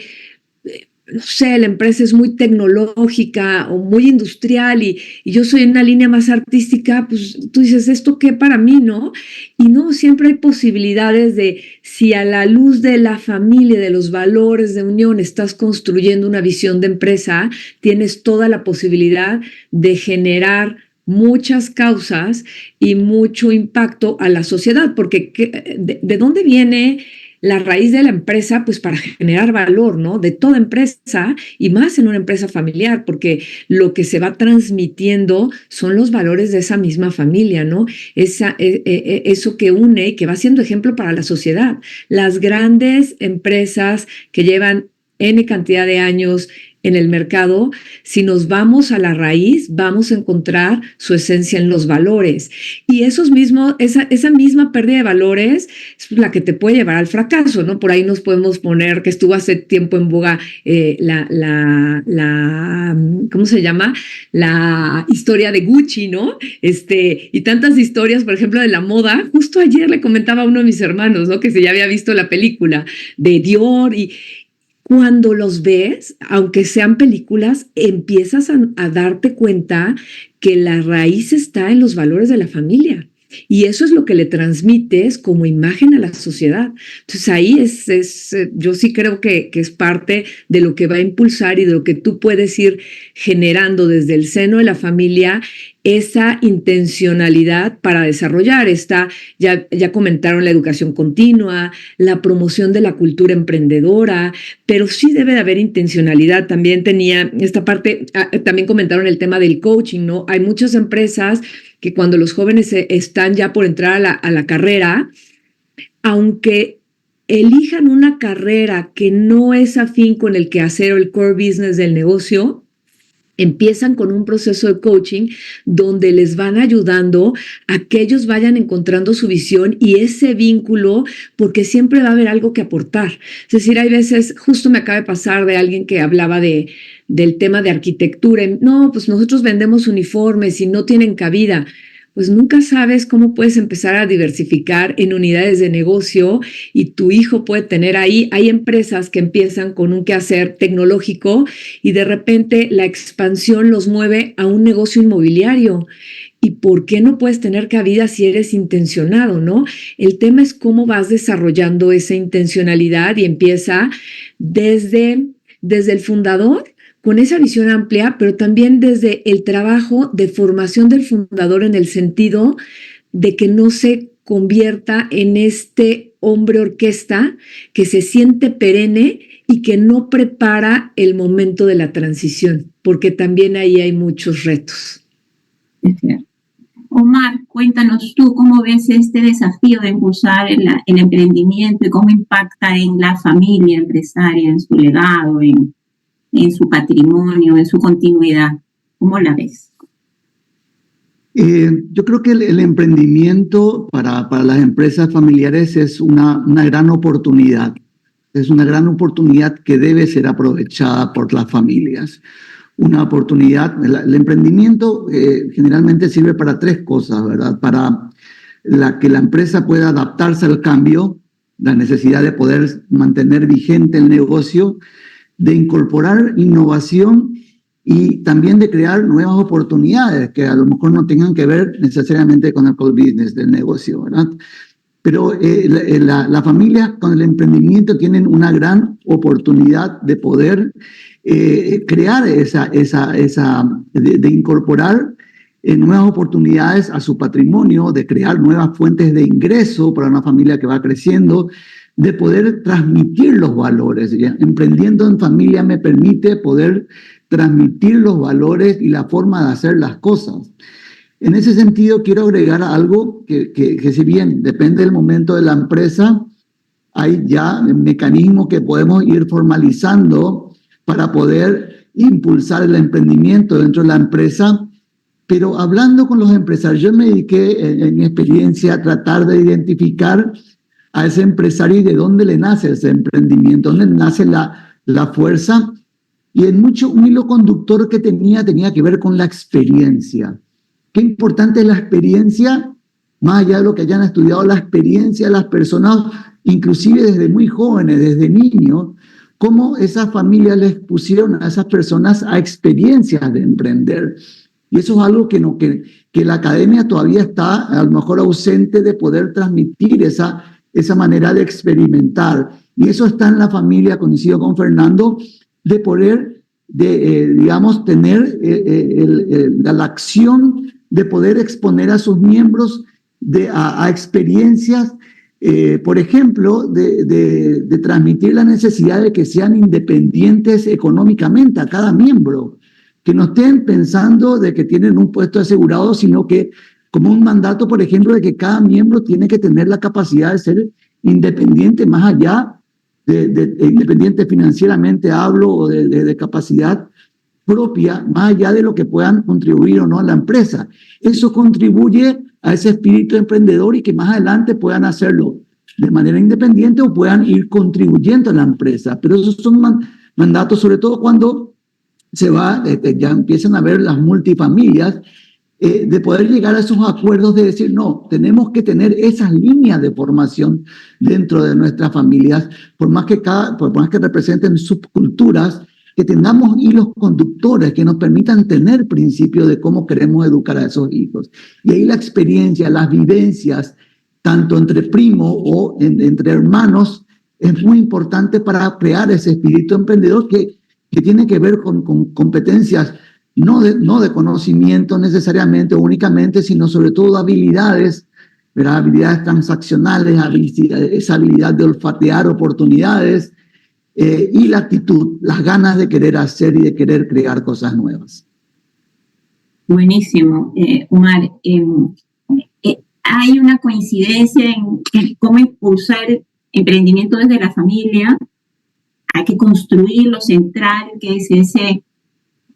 no sé, la empresa es muy tecnológica o muy industrial y yo soy en una línea más artística, pues tú dices, ¿esto qué para mí, no? Y no, siempre hay posibilidades de, si a la luz de la familia, de los valores de unión, estás construyendo una visión de empresa, tienes toda la posibilidad de generar muchas causas y mucho impacto a la sociedad, porque ¿de dónde viene la raíz de la empresa? Pues para generar valor, ¿no? De toda empresa y más en una empresa familiar, porque lo que se va transmitiendo son los valores de esa misma familia, ¿no? Eso que une y que va siendo ejemplo para la sociedad. Las grandes empresas que llevan N cantidad de años en el mercado, si nos vamos a la raíz, vamos a encontrar su esencia en los valores. Y esa misma pérdida de valores es la que te puede llevar al fracaso, ¿no? Por ahí nos podemos poner, que estuvo hace tiempo en boga ¿cómo se llama? La historia de Gucci, ¿no? Y tantas historias, por ejemplo, de la moda. Justo ayer le comentaba a uno de mis hermanos, ¿no? Que ya había visto la película de Dior y cuando los ves, aunque sean películas, empiezas a darte cuenta que la raíz está en los valores de la familia. Y eso es lo que le transmites como imagen a la sociedad. Entonces ahí yo sí creo que es parte de lo que va a impulsar y de lo que tú puedes ir generando desde el seno de la familia, esa intencionalidad para desarrollar ya comentaron la educación continua, la promoción de la cultura emprendedora, pero sí debe de haber intencionalidad. También tenía esta parte, también comentaron el tema del coaching, ¿no? Hay muchas empresas que cuando los jóvenes están ya por entrar a la carrera, aunque elijan una carrera que no es afín con el quehacer o el core business del negocio, empiezan con un proceso de coaching donde les van ayudando a que ellos vayan encontrando su visión y ese vínculo, porque siempre va a haber algo que aportar. Es decir, hay veces, justo me acaba de pasar de alguien que hablaba del tema de arquitectura. No, pues nosotros vendemos uniformes y no tienen cabida. Pues nunca sabes cómo puedes empezar a diversificar en unidades de negocio y tu hijo puede tener ahí. Hay empresas que empiezan con un quehacer tecnológico y de repente la expansión los mueve a un negocio inmobiliario. ¿Y por qué no puedes tener cabida si eres intencionado, no? El tema es cómo vas desarrollando esa intencionalidad y empieza desde el fundador, con esa visión amplia, pero también desde el trabajo de formación del fundador en el sentido de que no se convierta en este hombre orquesta que se siente perenne y que no prepara el momento de la transición, porque también ahí hay muchos retos. Es cierto. Omar, cuéntanos tú cómo ves este desafío de impulsar el emprendimiento y cómo impacta en la familia empresaria, en su legado, en su patrimonio, en su continuidad. ¿Cómo la ves? Yo creo que el emprendimiento para las empresas familiares es una gran oportunidad. Es una gran oportunidad que debe ser aprovechada por las familias. Una oportunidad, el emprendimiento generalmente sirve para tres cosas, ¿verdad? Para que la empresa pueda adaptarse al cambio, la necesidad de poder mantener vigente el negocio, de incorporar innovación y también de crear nuevas oportunidades que a lo mejor no tengan que ver necesariamente con el core business del negocio, ¿verdad? Pero la familia con el emprendimiento tienen una gran oportunidad de poder crear de incorporar nuevas oportunidades a su patrimonio, de crear nuevas fuentes de ingreso para una familia que va creciendo, de poder transmitir los valores. ¿Ya? Emprendiendo en familia me permite poder transmitir los valores y la forma de hacer las cosas. En ese sentido, quiero agregar algo que si bien depende del momento de la empresa, hay ya mecanismos que podemos ir formalizando para poder impulsar el emprendimiento dentro de la empresa. Pero hablando con los empresarios, yo me dediqué en mi experiencia a tratar de identificar a ese empresario y de dónde le nace ese emprendimiento, dónde nace la fuerza. Y en mucho un hilo conductor que tenía que ver con la experiencia. Qué importante es la experiencia, más allá de lo que hayan estudiado, la experiencia de las personas, inclusive desde muy jóvenes, desde niños, cómo esas familias les pusieron a esas personas a experiencias de emprender. Y eso es algo que la academia todavía está a lo mejor ausente de poder transmitir esa manera de experimentar. Y eso está en la familia, coincido con Fernando, de poder, digamos, tener la acción de poder exponer a sus miembros a experiencias, por ejemplo, de transmitir la necesidad de que sean independientes económicamente a cada miembro, que no estén pensando de que tienen un puesto asegurado, sino que como un mandato, por ejemplo, de que cada miembro tiene que tener la capacidad de ser independiente, más allá de independiente financieramente hablo, o de capacidad propia, más allá de lo que puedan contribuir o no a la empresa. Eso contribuye a ese espíritu emprendedor y que más adelante puedan hacerlo de manera independiente o puedan ir contribuyendo a la empresa. Pero esos son mandatos, sobre todo cuando ya empiezan a ver las multifamilias, de poder llegar a esos acuerdos de decir, no, tenemos que tener esas líneas de formación dentro de nuestras familias, por más que representen subculturas, que tengamos hilos conductores que nos permitan tener principios de cómo queremos educar a esos hijos. Y ahí la experiencia, las vivencias, tanto entre primos o entre hermanos, es muy importante para crear ese espíritu emprendedor que tiene que ver con competencias no de conocimiento necesariamente o únicamente, sino sobre todo de habilidades, ¿verdad? Habilidades transaccionales, esa habilidad de olfatear oportunidades, y la actitud, las ganas de querer hacer y de querer crear cosas nuevas. Buenísimo, Omar. Hay una coincidencia en cómo impulsar emprendimiento desde la familia. Hay que construir lo central, que es ese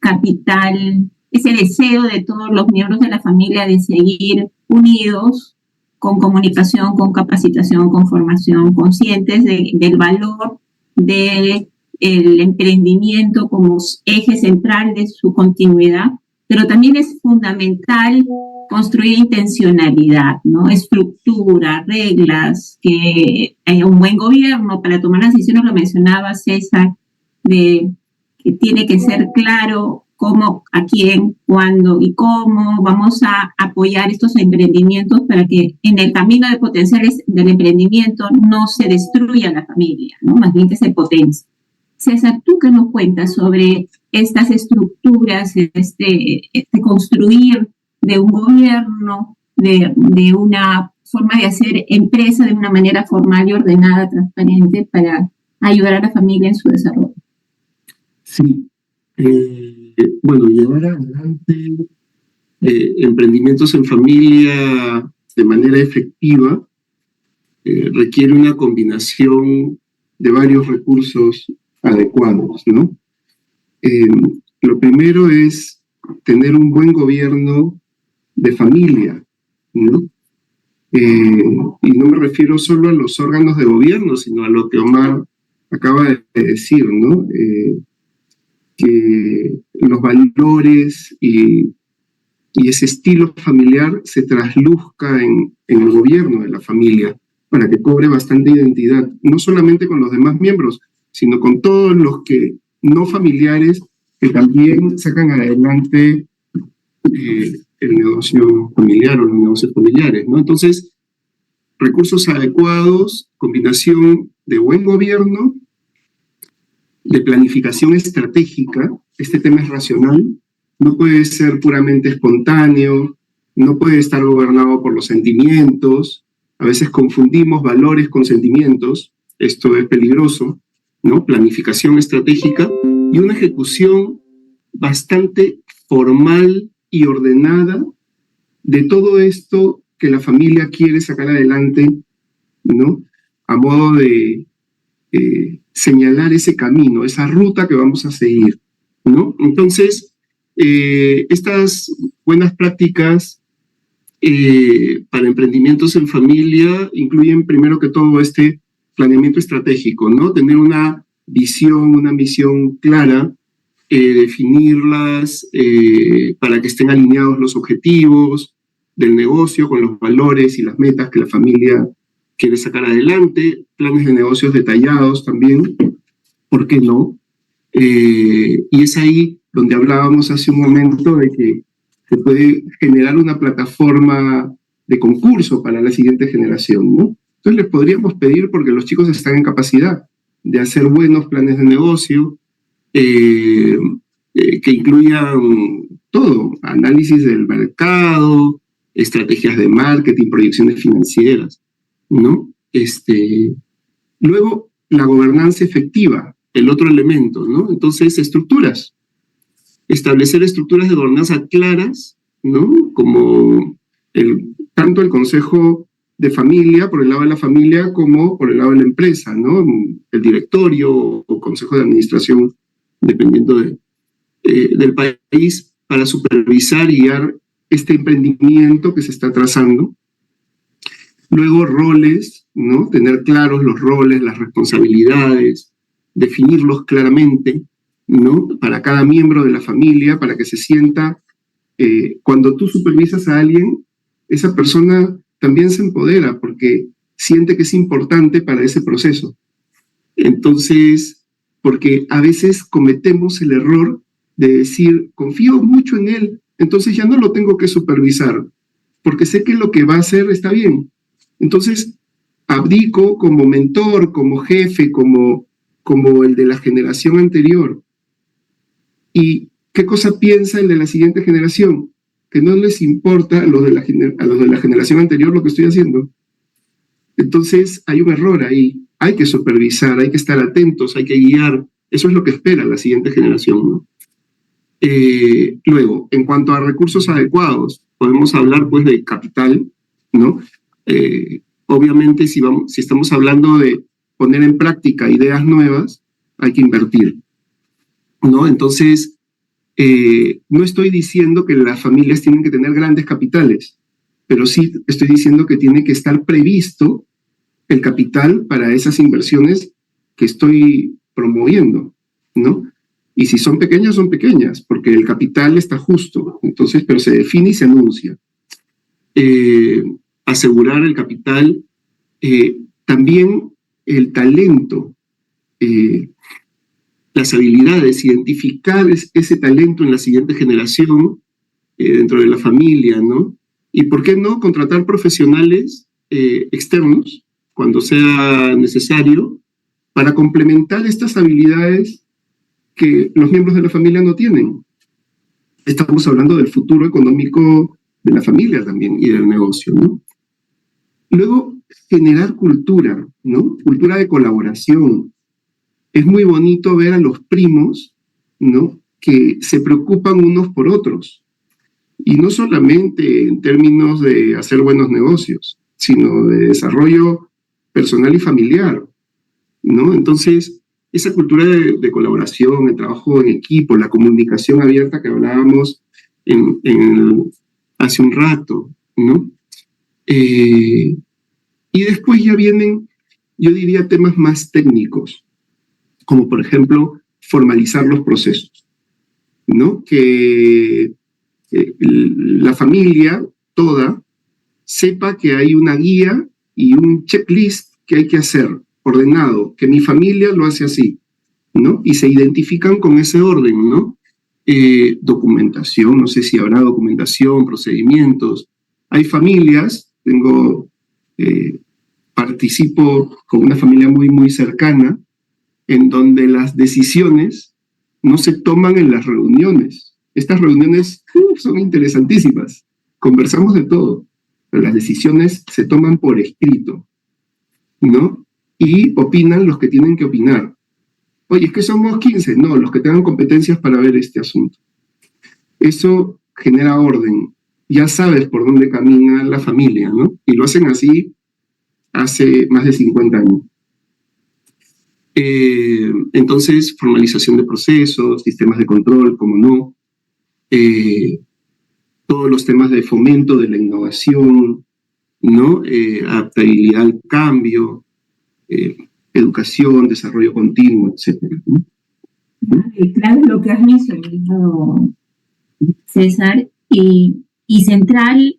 capital, ese deseo de todos los miembros de la familia de seguir unidos, con comunicación, con capacitación, con formación, conscientes del valor del emprendimiento como eje central de su continuidad, pero también es fundamental construir intencionalidad, ¿no? Estructura, reglas, que haya un buen gobierno para tomar las decisiones, lo mencionaba César, que tiene que ser claro cómo, a quién, cuándo y cómo vamos a apoyar estos emprendimientos para que en el camino de potenciales del emprendimiento no se destruya la familia, ¿no? Más bien que se potencie. César, ¿tú qué nos cuentas sobre estas estructuras, este construir de un gobierno, de una forma de hacer empresa de una manera formal y ordenada, transparente, para ayudar a la familia en su desarrollo? Sí. Bueno, llevar adelante emprendimientos en familia de manera efectiva requiere una combinación de varios recursos adecuados, ¿no? Lo primero es tener un buen gobierno de familia, ¿no? Y no me refiero solo a los órganos de gobierno, sino a lo que Omar acaba de decir, ¿no? Que los valores y ese estilo familiar se trasluzca en el gobierno de la familia para que cobre bastante identidad, no solamente con los demás miembros, sino con todos los que no familiares que también sacan adelante el negocio familiar o los negocios familiares, ¿no? Entonces, recursos adecuados, combinación de buen gobierno, de planificación estratégica, este tema es racional, no puede ser puramente espontáneo, no puede estar gobernado por los sentimientos. A veces confundimos valores con sentimientos, esto es peligroso, ¿no? Planificación estratégica y una ejecución bastante formal y ordenada de todo esto que la familia quiere sacar adelante, ¿no? A modo de señalar ese camino, esa ruta que vamos a seguir, ¿no? Entonces, estas buenas prácticas para emprendimientos en familia incluyen primero que todo este planeamiento estratégico, ¿no? Tener una visión, una misión clara, definirlas para que estén alineados los objetivos del negocio con los valores y las metas que la familia quiere sacar adelante, planes de negocios detallados también, ¿por qué no? Y es ahí donde hablábamos hace un momento de que se puede generar una plataforma de concurso para la siguiente generación, ¿no? Entonces les podríamos pedir, porque los chicos están en capacidad de hacer buenos planes de negocio, que incluyan todo, análisis del mercado, estrategias de marketing, proyecciones financieras, ¿no? Luego, la gobernanza efectiva, el otro elemento, ¿no? Entonces, estructuras. Establecer estructuras de gobernanza claras, ¿no? Como tanto el consejo de familia, por el lado de la familia, como por el lado de la empresa, ¿no? El directorio o consejo de administración, dependiendo del país, para supervisar y guiar este emprendimiento que se está trazando. Luego, roles, ¿no? Tener claros los roles, las responsabilidades, definirlos claramente, ¿no? Para cada miembro de la familia, para que se sienta, cuando tú supervisas a alguien, esa persona también se empodera porque siente que es importante para ese proceso. Entonces, porque a veces cometemos el error de decir, confío mucho en él, entonces ya no lo tengo que supervisar, porque sé que lo que va a hacer está bien. Entonces, abdico como mentor, como jefe, como el de la generación anterior. ¿Y qué cosa piensa el de la siguiente generación? Que no les importa a los de la generación anterior lo que estoy haciendo. Entonces, hay un error ahí. Hay que supervisar, hay que estar atentos, hay que guiar. Eso es lo que espera la siguiente generación, ¿no? Luego, en cuanto a recursos adecuados, podemos hablar pues de capital, ¿no? Obviamente, si estamos hablando de poner en práctica ideas nuevas, hay que invertir, ¿no? Entonces, no estoy diciendo que las familias tienen que tener grandes capitales, pero sí estoy diciendo que tiene que estar previsto el capital para esas inversiones que estoy promoviendo, ¿no? Y si son pequeñas, porque el capital está justo, entonces, pero se define y se anuncia. Asegurar el capital, también el talento, las habilidades, identificar ese talento en la siguiente generación, dentro de la familia, ¿no? Y por qué no contratar profesionales externos, cuando sea necesario, para complementar estas habilidades que los miembros de la familia no tienen. Estamos hablando del futuro económico de la familia también y del negocio, ¿no? Luego, generar cultura, ¿no? Cultura de colaboración. Es muy bonito ver a los primos, ¿no? Que se preocupan unos por otros. Y no solamente en términos de hacer buenos negocios, sino de desarrollo personal y familiar, ¿no? Entonces, esa cultura de colaboración, el trabajo en equipo, la comunicación abierta que hablábamos hace un rato, ¿no? Y después ya vienen, yo diría, temas más técnicos, como por ejemplo, formalizar los procesos, ¿no? Que la familia toda sepa que hay una guía y un checklist que hay que hacer, ordenado, que mi familia lo hace así, ¿no? Y se identifican con ese orden, ¿no? Documentación, no sé si habrá documentación, procedimientos. Hay familias, participo con una familia muy, muy cercana, en donde las decisiones no se toman en las reuniones, Estas reuniones son interesantísimas. Conversamos de todo, pero las decisiones se toman por escrito, ¿no? Y opinan los que tienen que opinar. Oye, es que somos 15. No, los que tengan competencias para ver este asunto. Eso genera orden. Ya sabes por dónde camina la familia, ¿no? Y lo hacen así hace más de 50 años. Entonces, formalización de procesos, sistemas de control, como no, todos los temas de fomento de la innovación, ¿no? Adaptabilidad al cambio, educación, desarrollo continuo, etcétera, ¿no? Claro, lo que has mencionado, César, y central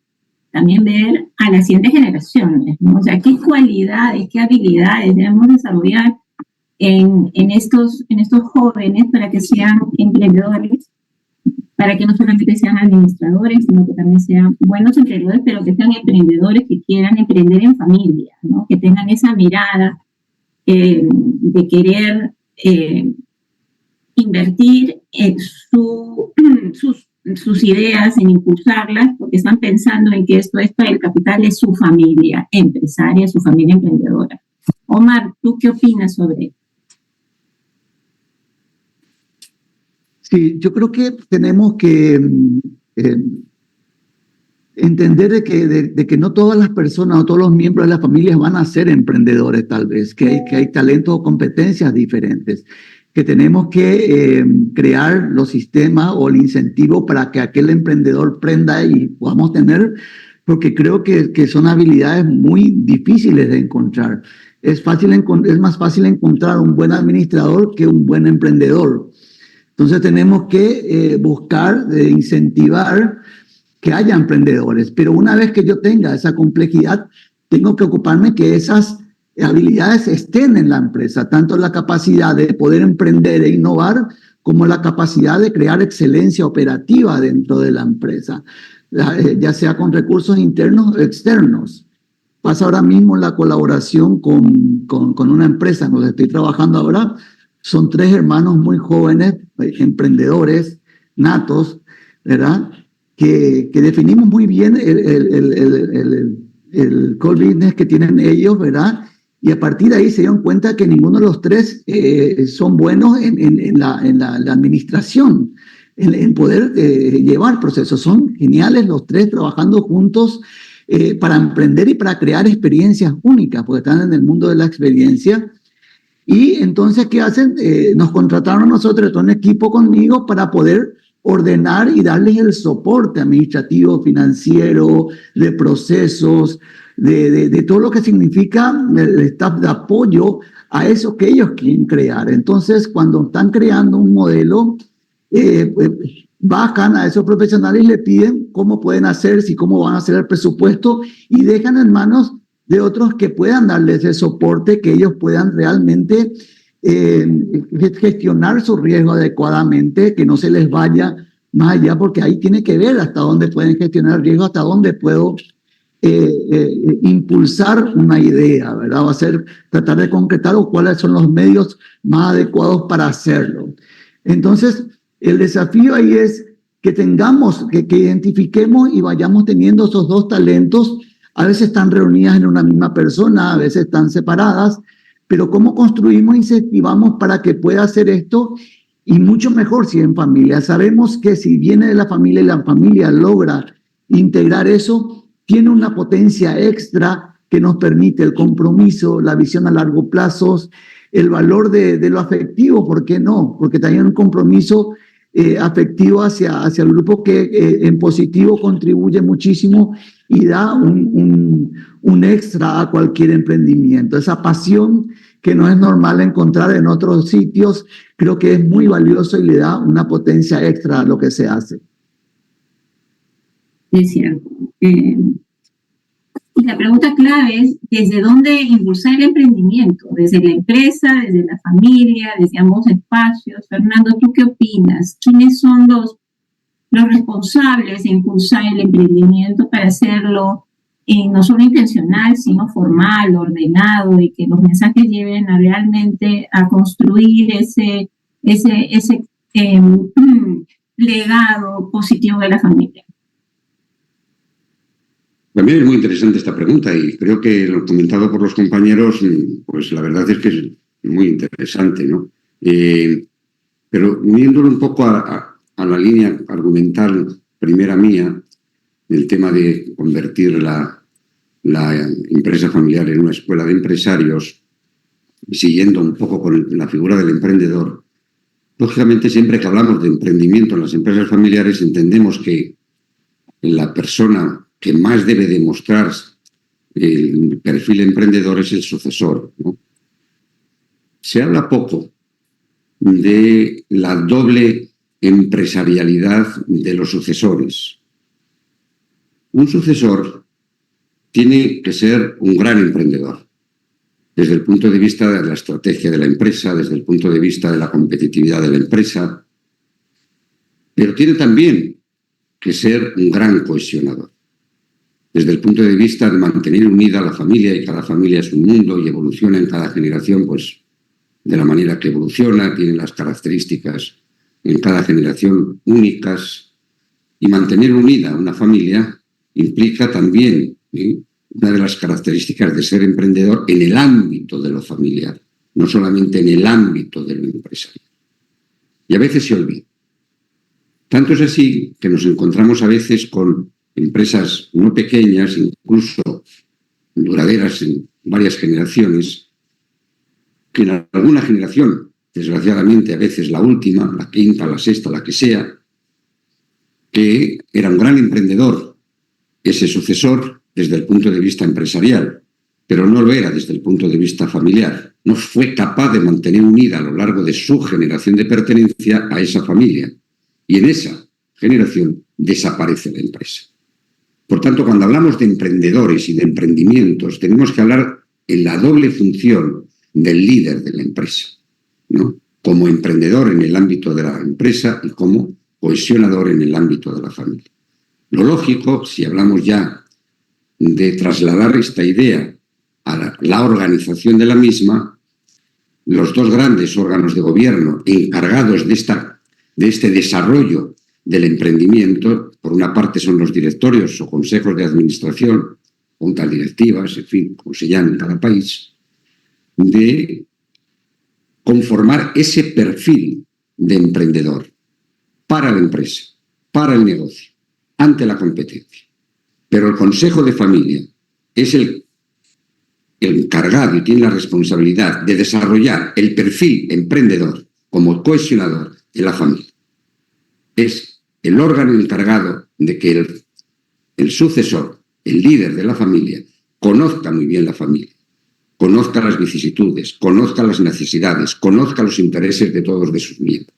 también ver a las siguientes generaciones, ¿no? O sea, qué cualidades, qué habilidades debemos desarrollar en estos jóvenes para que sean emprendedores, para que no solamente sean administradores, sino que también sean buenos emprendedores, pero que sean emprendedores que quieran emprender en familia, ¿no? Que tengan esa mirada de querer invertir sus ideas, en impulsarlas, porque están pensando en que esto es para el capital de su familia empresaria, su familia emprendedora. Omar, ¿tú qué opinas sobre esto? Sí, yo creo que tenemos que entender de que no todas las personas o todos los miembros de las familias van a ser emprendedores, tal vez, que hay talentos o competencias diferentes, que tenemos que crear los sistemas o el incentivo para que aquel emprendedor prenda y podamos tener, porque creo que son habilidades muy difíciles de encontrar. Es más fácil encontrar un buen administrador que un buen emprendedor. Entonces tenemos que buscar, incentivar que haya emprendedores, pero una vez que yo tenga esa complejidad, tengo que ocuparme que esas habilidades estén en la empresa, tanto la capacidad de poder emprender e innovar, como la capacidad de crear excelencia operativa dentro de la empresa, ya sea con recursos internos o externos. Pasa ahora mismo la colaboración con una empresa en la que estoy trabajando ahora. Son 3 hermanos muy jóvenes, emprendedores, natos, ¿verdad? Que definimos muy bien el core business que tienen ellos, ¿verdad? Y a partir de ahí se dieron cuenta que ninguno de los 3 son buenos en la administración, en poder llevar procesos. Son geniales los 3 trabajando juntos para emprender y para crear experiencias únicas, porque están en el mundo de la experiencia. Y entonces, ¿qué hacen? Nos contrataron a nosotros, todo un equipo conmigo, para poder ordenar y darles el soporte administrativo, financiero, de procesos, de todo lo que significa el staff de apoyo a eso que ellos quieren crear. Entonces, cuando están creando un modelo, bajan a esos profesionales y le piden cómo pueden hacer, cómo van a hacer el presupuesto, y dejan en manos de otros que puedan darles ese soporte, que ellos puedan realmente gestionar su riesgo adecuadamente, que no se les vaya más allá, porque ahí tiene que ver hasta dónde pueden gestionar el riesgo, hasta dónde puedo impulsar una idea, ¿verdad? Va a ser tratar de concretar o cuáles son los medios más adecuados para hacerlo. Entonces, el desafío ahí es que tengamos, que identifiquemos y vayamos teniendo esos 2 talentos. A veces están reunidas en una misma persona, a veces están separadas, pero ¿cómo construimos e incentivamos para que pueda hacer esto? Y mucho mejor si en familia. Sabemos que si viene de la familia y la familia logra integrar eso, tiene una potencia extra que nos permite el compromiso, la visión a largo plazo, el valor de lo afectivo, ¿por qué no? Porque también un compromiso afectivo hacia el grupo que en positivo contribuye muchísimo y da un extra a cualquier emprendimiento. Esa pasión que no es normal encontrar en otros sitios, creo que es muy valioso y le da una potencia extra a lo que se hace. Es cierto. Y la pregunta clave es, ¿desde dónde impulsar el emprendimiento? ¿Desde la empresa, desde la familia, desde ambos espacios? Fernando, ¿tú qué opinas? ¿Quiénes son los responsables de impulsar el emprendimiento para hacerlo no solo intencional, sino formal, ordenado, y que los mensajes lleven legado positivo de la familia? También es muy interesante esta pregunta y creo que lo comentado por los compañeros, pues la verdad es que es muy interesante, ¿no? Pero uniéndolo un poco a la línea argumental primera mía, del tema de convertir la empresa familiar en una escuela de empresarios, siguiendo un poco con la figura del emprendedor, lógicamente siempre que hablamos de emprendimiento en las empresas familiares entendemos que la persona que más debe demostrar el perfil emprendedor es el sucesor, ¿no? Se habla poco de la doble empresarialidad de los sucesores. Un sucesor tiene que ser un gran emprendedor, desde el punto de vista de la estrategia de la empresa, desde el punto de vista de la competitividad de la empresa, pero tiene también que ser un gran cohesionador, desde el punto de vista de mantener unida a la familia, y cada familia es un mundo y evoluciona en cada generación, pues de la manera que evoluciona, tiene las características en cada generación únicas, y mantener unida una familia implica también una de las características de ser emprendedor en el ámbito de lo familiar, no solamente en el ámbito de lo empresarial. Y a veces se olvida. Tanto es así que nos encontramos a veces con empresas no pequeñas, incluso duraderas en varias generaciones, que en alguna generación, desgraciadamente a veces la última, la quinta, la sexta, la que sea, que era un gran emprendedor, ese sucesor, desde el punto de vista empresarial, pero no lo era desde el punto de vista familiar. No fue capaz de mantener unida a lo largo de su generación de pertenencia a esa familia. Y en esa generación desaparece la empresa. Por tanto, cuando hablamos de emprendedores y de emprendimientos, tenemos que hablar en la doble función del líder de la empresa, ¿no? Como emprendedor en el ámbito de la empresa y como cohesionador en el ámbito de la familia. Lo lógico, si hablamos ya de trasladar esta idea a la organización de la misma, los dos grandes órganos de gobierno encargados de este desarrollo del emprendimiento, por una parte son los directorios o consejos de administración, juntas directivas, en fin, como se llama en cada país, de conformar ese perfil de emprendedor para la empresa, para el negocio, ante la competencia. Pero el Consejo de Familia es el encargado y tiene la responsabilidad de desarrollar el perfil emprendedor como cohesionador de la familia. Es el órgano encargado de que el sucesor, el líder de la familia, conozca muy bien la familia, conozca las vicisitudes, conozca las necesidades, conozca los intereses de todos de sus miembros,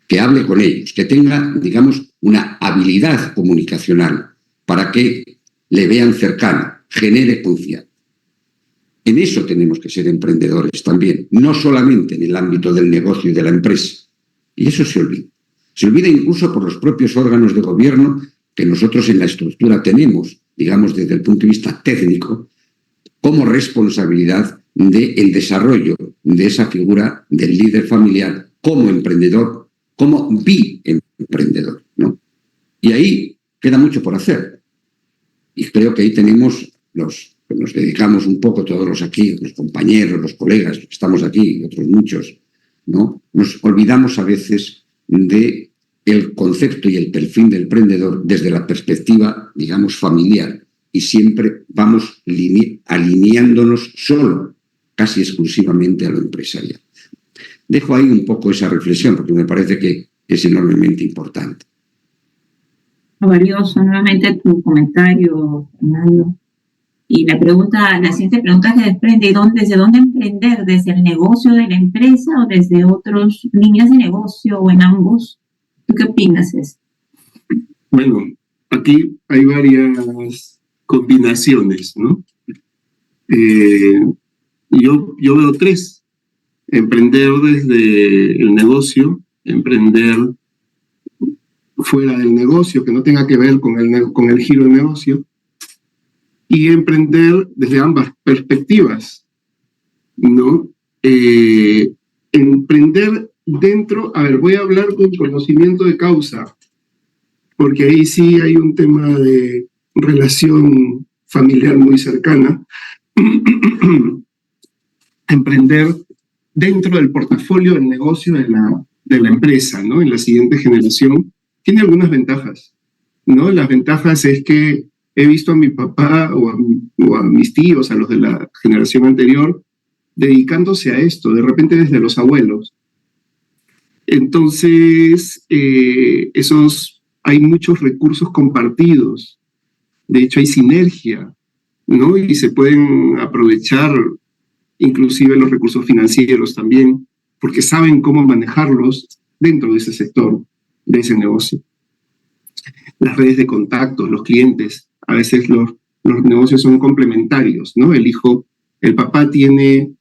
que hable con ellos, que tenga, digamos, una habilidad comunicacional para que le vean cercano, genere confianza. En eso tenemos que ser emprendedores también, no solamente en el ámbito del negocio y de la empresa. Y eso se olvida. Se olvida incluso por los propios órganos de gobierno que nosotros en la estructura tenemos, digamos desde el punto de vista técnico, como responsabilidad del desarrollo de esa figura del líder familiar como emprendedor, como biemprendedor, ¿no? Y ahí queda mucho por hacer. Y creo que ahí tenemos los que nos dedicamos un poco todos los aquí, los compañeros, los colegas que estamos aquí y otros muchos, ¿no? Nos olvidamos a veces de el concepto y el perfil del emprendedor desde la perspectiva, digamos, familiar, y siempre vamos alineándonos solo, casi exclusivamente a lo empresarial. Dejo ahí un poco esa reflexión porque me parece que es enormemente importante. Valioso nuevamente tu comentario, Fernando. Y la siguiente pregunta se desprende, ¿desde dónde emprender? ¿Desde el negocio de la empresa o desde otras líneas de negocio o en ambos? ¿Tú qué opinas, César? Bueno, aquí hay varias combinaciones, ¿no? Yo veo tres. Emprender desde el negocio, emprender fuera del negocio, que no tenga que ver con el giro del negocio, y emprender desde ambas perspectivas, ¿no? Emprender voy a hablar con conocimiento de causa, porque ahí sí hay un tema de relación familiar muy cercana. Emprender dentro del portafolio del negocio de la empresa, ¿no? En la siguiente generación, tiene algunas ventajas, ¿no? Las ventajas es que he visto a mi papá o a mis tíos, a los de la generación anterior, dedicándose a esto, de repente desde los abuelos. Entonces, hay muchos recursos compartidos. De hecho, hay sinergia, ¿no? Y se pueden aprovechar inclusive los recursos financieros también, porque saben cómo manejarlos dentro de ese sector, de ese negocio. Las redes de contactos, los clientes, a veces los negocios son complementarios, ¿no? El papá tiene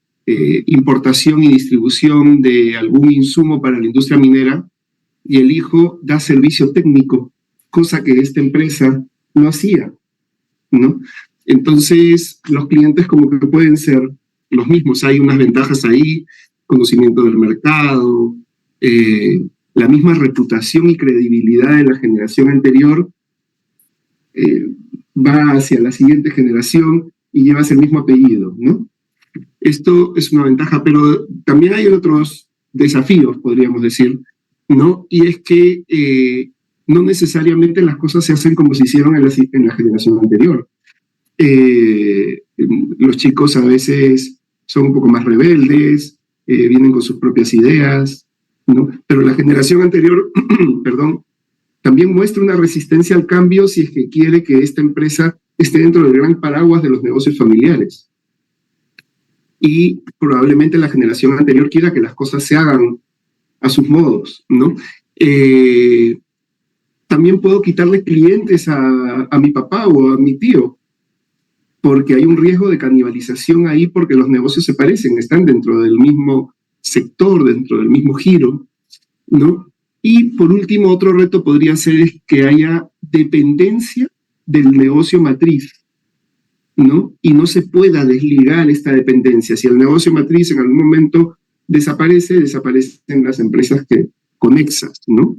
importación y distribución de algún insumo para la industria minera y el hijo da servicio técnico, cosa que esta empresa no hacía, ¿no? Entonces, los clientes como que pueden ser los mismos. Hay unas ventajas ahí, conocimiento del mercado, la misma reputación y credibilidad de la generación anterior va hacia la siguiente generación y llevas el mismo apellido, ¿no? Esto es una ventaja, pero también hay otros desafíos, podríamos decir, ¿no? Y es que no necesariamente las cosas se hacen como se hicieron en la generación anterior. Los chicos a veces son un poco más rebeldes, vienen con sus propias ideas, ¿no? Pero la generación anterior, perdón, también muestra una resistencia al cambio si es que quiere que esta empresa esté dentro del gran paraguas de los negocios familiares. Y probablemente la generación anterior quiera que las cosas se hagan a sus modos, ¿no? También puedo quitarle clientes a mi papá o a mi tío, porque hay un riesgo de canibalización ahí porque los negocios se parecen, están dentro del mismo sector, dentro del mismo giro, ¿no? Y por último, otro reto podría ser que haya dependencia del negocio matriz, ¿no? Y no se pueda desligar esta dependencia. Si el negocio matriz en algún momento desaparecen las empresas conexas, ¿no?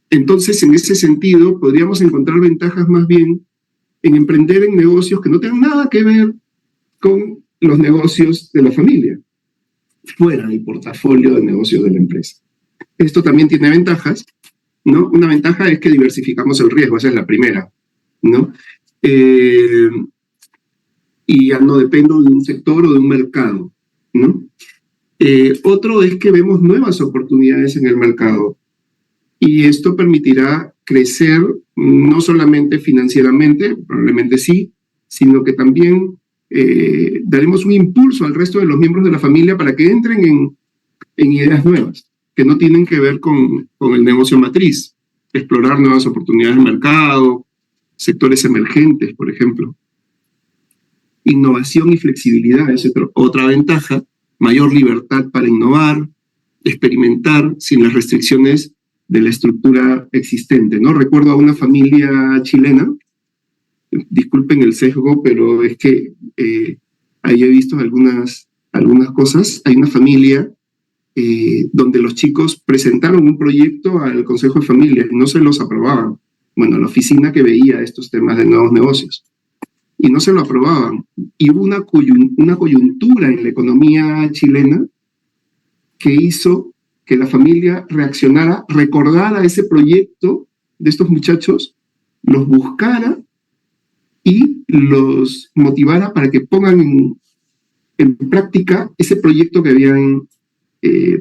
Entonces, en ese sentido, podríamos encontrar ventajas más bien en emprender en negocios que no tengan nada que ver con los negocios de la familia, fuera del portafolio de negocios de la empresa. Esto también tiene ventajas, ¿no? Una ventaja es que diversificamos el riesgo, esa es la primera, ¿no? Y ya no dependo de un sector o de un mercado, ¿no? Otro es que vemos nuevas oportunidades en el mercado y esto permitirá crecer no solamente financieramente, probablemente sí, sino que también daremos un impulso al resto de los miembros de la familia para que entren en ideas nuevas, que no tienen que ver con el negocio matriz, explorar nuevas oportunidades de mercado, sectores emergentes, por ejemplo. Innovación y flexibilidad es otra ventaja, mayor libertad para innovar, experimentar sin las restricciones de la estructura existente, ¿no? Recuerdo a una familia chilena, disculpen el sesgo, pero es que ahí he visto algunas cosas. Hay una familia donde los chicos presentaron un proyecto al Consejo de Familia y no se los aprobaban. Bueno, la oficina que veía estos temas de nuevos negocios. Y no se lo aprobaban. Y hubo una coyuntura en la economía chilena que hizo que la familia reaccionara, recordara ese proyecto de estos muchachos, los buscara y los motivara para que pongan en práctica ese proyecto que habían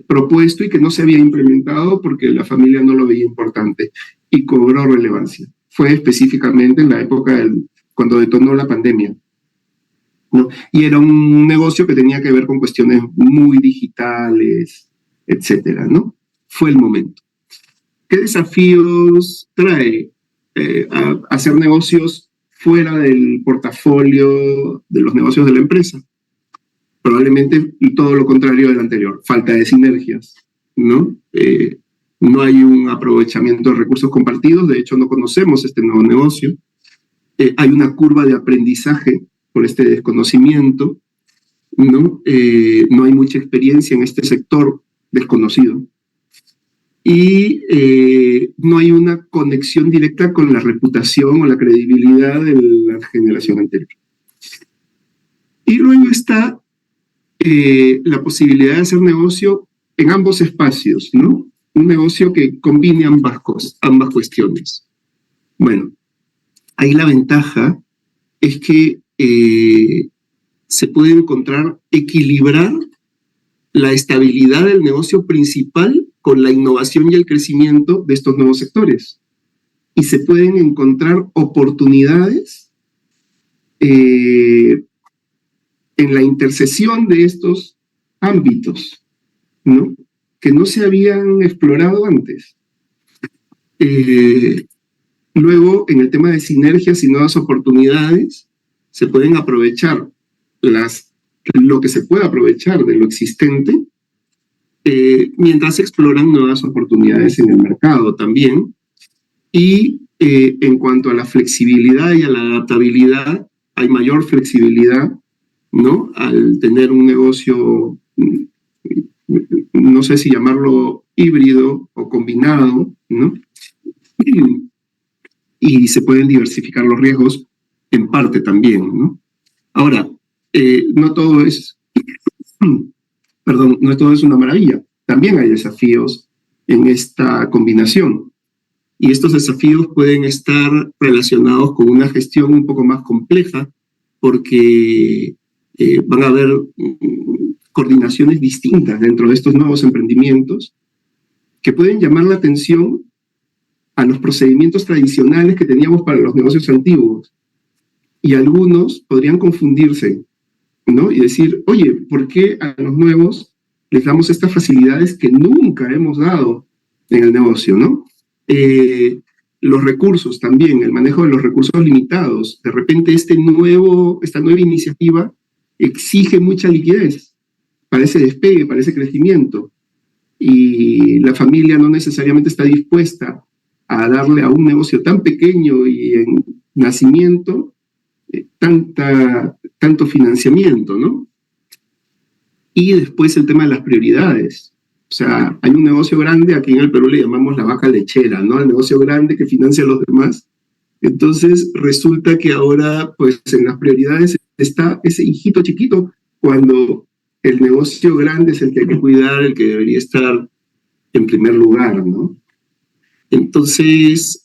propuesto y que no se había implementado porque la familia no lo veía importante y cobró relevancia. Fue específicamente en la época cuando detonó la pandemia, ¿no? Y era un negocio que tenía que ver con cuestiones muy digitales, etcétera, ¿no? Fue el momento. ¿Qué desafíos trae hacer negocios fuera del portafolio de los negocios de la empresa? Probablemente todo lo contrario del anterior, falta de sinergias, ¿no? No hay un aprovechamiento de recursos compartidos, de hecho no conocemos este nuevo negocio. Hay una curva de aprendizaje por este desconocimiento ¿no? No hay mucha experiencia en este sector desconocido. Y no hay una conexión directa con la reputación o la credibilidad de la generación anterior. Y luego está la posibilidad de hacer negocio en ambos espacios, ¿no? Un negocio que combine ambas cuestiones. Bueno, ahí la ventaja es que se puede equilibrar la estabilidad del negocio principal con la innovación y el crecimiento de estos nuevos sectores. Y se pueden encontrar oportunidades en la intersección de estos ámbitos, ¿no? Que no se habían explorado antes. Luego, en el tema de sinergias y nuevas oportunidades, se pueden aprovechar lo que se puede aprovechar de lo existente, mientras se exploran nuevas oportunidades en el mercado también. Y en cuanto a la flexibilidad y a la adaptabilidad, hay mayor flexibilidad, ¿no? Al tener un negocio, no sé si llamarlo híbrido o combinado, ¿no? Y se pueden diversificar los riesgos en parte también, ¿no? Ahora, no todo es una maravilla. También hay desafíos en esta combinación. Y estos desafíos pueden estar relacionados con una gestión un poco más compleja, porque van a haber coordinaciones distintas dentro de estos nuevos emprendimientos que pueden llamar la atención a los procedimientos tradicionales que teníamos para los negocios antiguos. Y algunos podrían confundirse, ¿no? Y decir, oye, ¿por qué a los nuevos les damos estas facilidades que nunca hemos dado en el negocio, ¿no? Los recursos también, el manejo de los recursos limitados. De repente esta nueva iniciativa exige mucha liquidez para ese despegue, para ese crecimiento. Y la familia no necesariamente está dispuesta a darle a un negocio tan pequeño y en nacimiento tanto financiamiento, ¿no? Y después el tema de las prioridades. O sea, hay un negocio grande, aquí en el Perú le llamamos la vaca lechera, ¿no? El negocio grande que financia a los demás. Entonces resulta que ahora, pues en las prioridades está ese hijito chiquito, cuando el negocio grande es el que hay que cuidar, el que debería estar en primer lugar, ¿no? Entonces,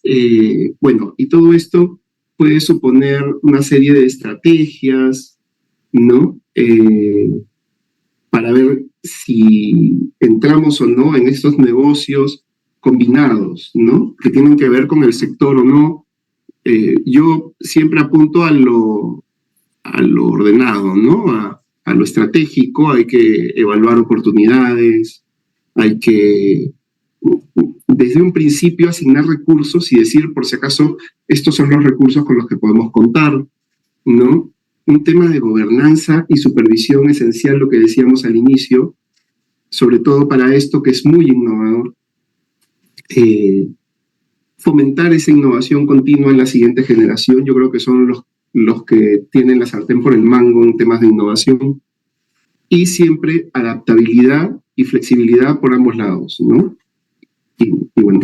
bueno, y todo esto puede suponer una serie de estrategias, ¿no? Para ver si entramos o no en estos negocios combinados, ¿no? Que tienen que ver con el sector o no. Yo siempre apunto a lo ordenado, ¿no? A lo estratégico. Hay que evaluar oportunidades, hay que desde un principio asignar recursos y decir, por si acaso, estos son los recursos con los que podemos contar, ¿no? Un tema de gobernanza y supervisión esencial, lo que decíamos al inicio, sobre todo para esto que es muy innovador. Fomentar esa innovación continua en la siguiente generación, yo creo que son los que tienen la sartén por el mango en temas de innovación, y siempre adaptabilidad y flexibilidad por ambos lados, ¿no? Y bueno.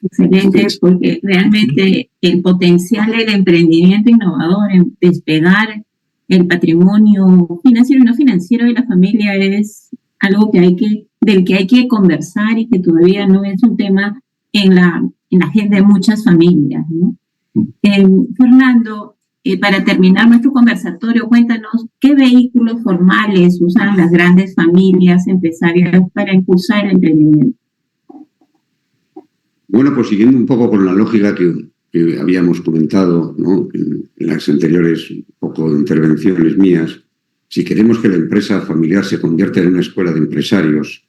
Excelente, porque realmente el potencial del emprendimiento innovador en despegar el patrimonio financiero y no financiero de la familia es algo del que hay que conversar y que todavía no es un tema en la agenda de muchas familias, ¿no? Fernando, para terminar nuestro conversatorio, cuéntanos qué vehículos formales usan las grandes familias empresariales para impulsar el emprendimiento. Bueno, pues siguiendo un poco con la lógica que habíamos comentado, ¿no? En las anteriores intervenciones mías, si queremos que la empresa familiar se convierta en una escuela de empresarios,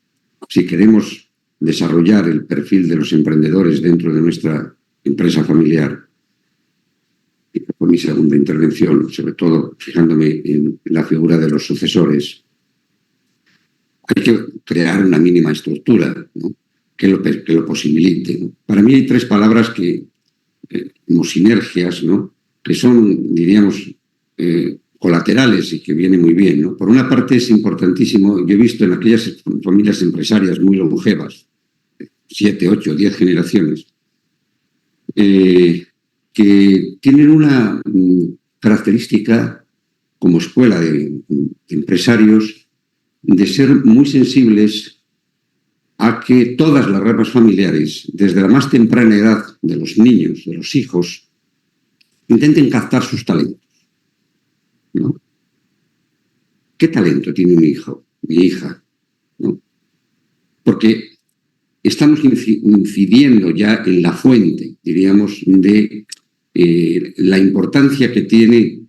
si queremos desarrollar el perfil de los emprendedores dentro de nuestra empresa familiar, y por mi segunda intervención, sobre todo fijándome en la figura de los sucesores, hay que crear una mínima estructura, ¿no? que lo posibilite, ¿no? Para mí hay tres palabras como sinergias, ¿no? Que son, diríamos, colaterales y que viene muy bien, ¿no? Por una parte es importantísimo, yo he visto en aquellas familias empresarias muy longevas, 7, 8, 10 generaciones, que tienen una característica como escuela de empresarios de ser muy sensibles a que todas las ramas familiares, desde la más temprana edad de los niños, de los hijos, intenten captar sus talentos, ¿no? ¿Qué talento tiene mi hijo, mi hija? ¿No? Porque estamos incidiendo ya en la fuente, diríamos, de la importancia que tiene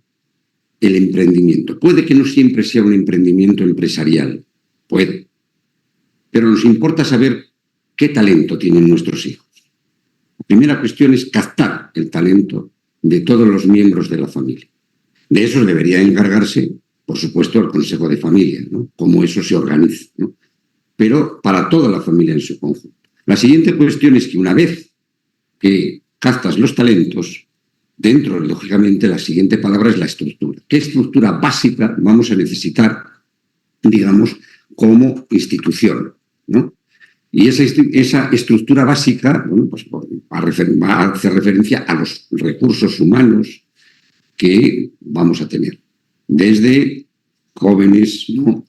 el emprendimiento. Puede que no siempre sea un emprendimiento empresarial, puede, pero nos importa saber qué talento tienen nuestros hijos. La primera cuestión es captar el talento de todos los miembros de la familia. De eso debería encargarse, por supuesto, el Consejo de Familia, ¿no? Cómo eso se organiza, ¿no? Pero para toda la familia en su conjunto. La siguiente cuestión es que una vez que captas los talentos, dentro, lógicamente, la siguiente palabra es la estructura. ¿Qué estructura básica vamos a necesitar, digamos, como institución, ¿no? Y esa estructura básica, bueno, pues va a hacer referencia a los recursos humanos que vamos a tener. Desde jóvenes, ¿no?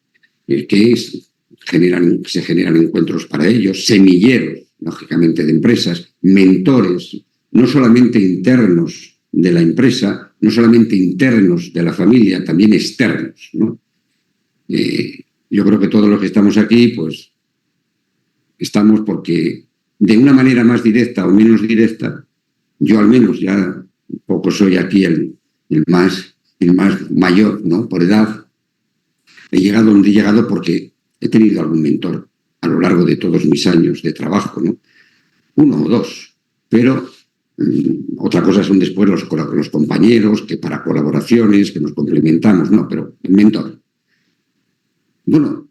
Se generan encuentros para ellos, semilleros, lógicamente, de empresas, mentores, no solamente internos de la empresa, no solamente internos de la familia, también externos, ¿no? Yo creo que todos los que estamos aquí, pues, estamos porque de una manera más directa o menos directa, yo al menos ya un poco soy aquí el más mayor, ¿no? Por edad, he llegado donde he llegado porque he tenido algún mentor a lo largo de todos mis años de trabajo, ¿no? 1 o 2, pero otra cosa son después los compañeros, que para colaboraciones, que nos complementamos, no, pero el mentor. Bueno,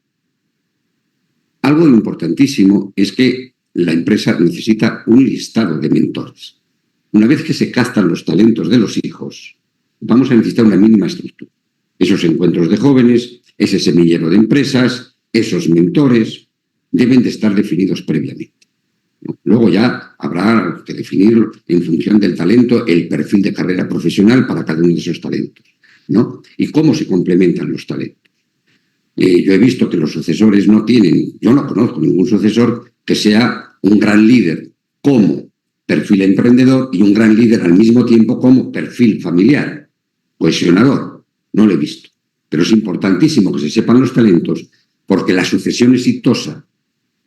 algo importantísimo es que la empresa necesita un listado de mentores. Una vez que se captan los talentos de los hijos, vamos a necesitar una mínima estructura. Esos encuentros de jóvenes, ese semillero de empresas, esos mentores, deben de estar definidos previamente. Luego ya habrá que definir en función del talento el perfil de carrera profesional para cada uno de esos talentos, ¿no? Y cómo se complementan los talentos. Yo he visto que los sucesores no tienen, yo no conozco ningún sucesor que sea un gran líder como perfil emprendedor y un gran líder al mismo tiempo como perfil familiar, cohesionador. No lo he visto. Pero es importantísimo que se sepan los talentos porque la sucesión exitosa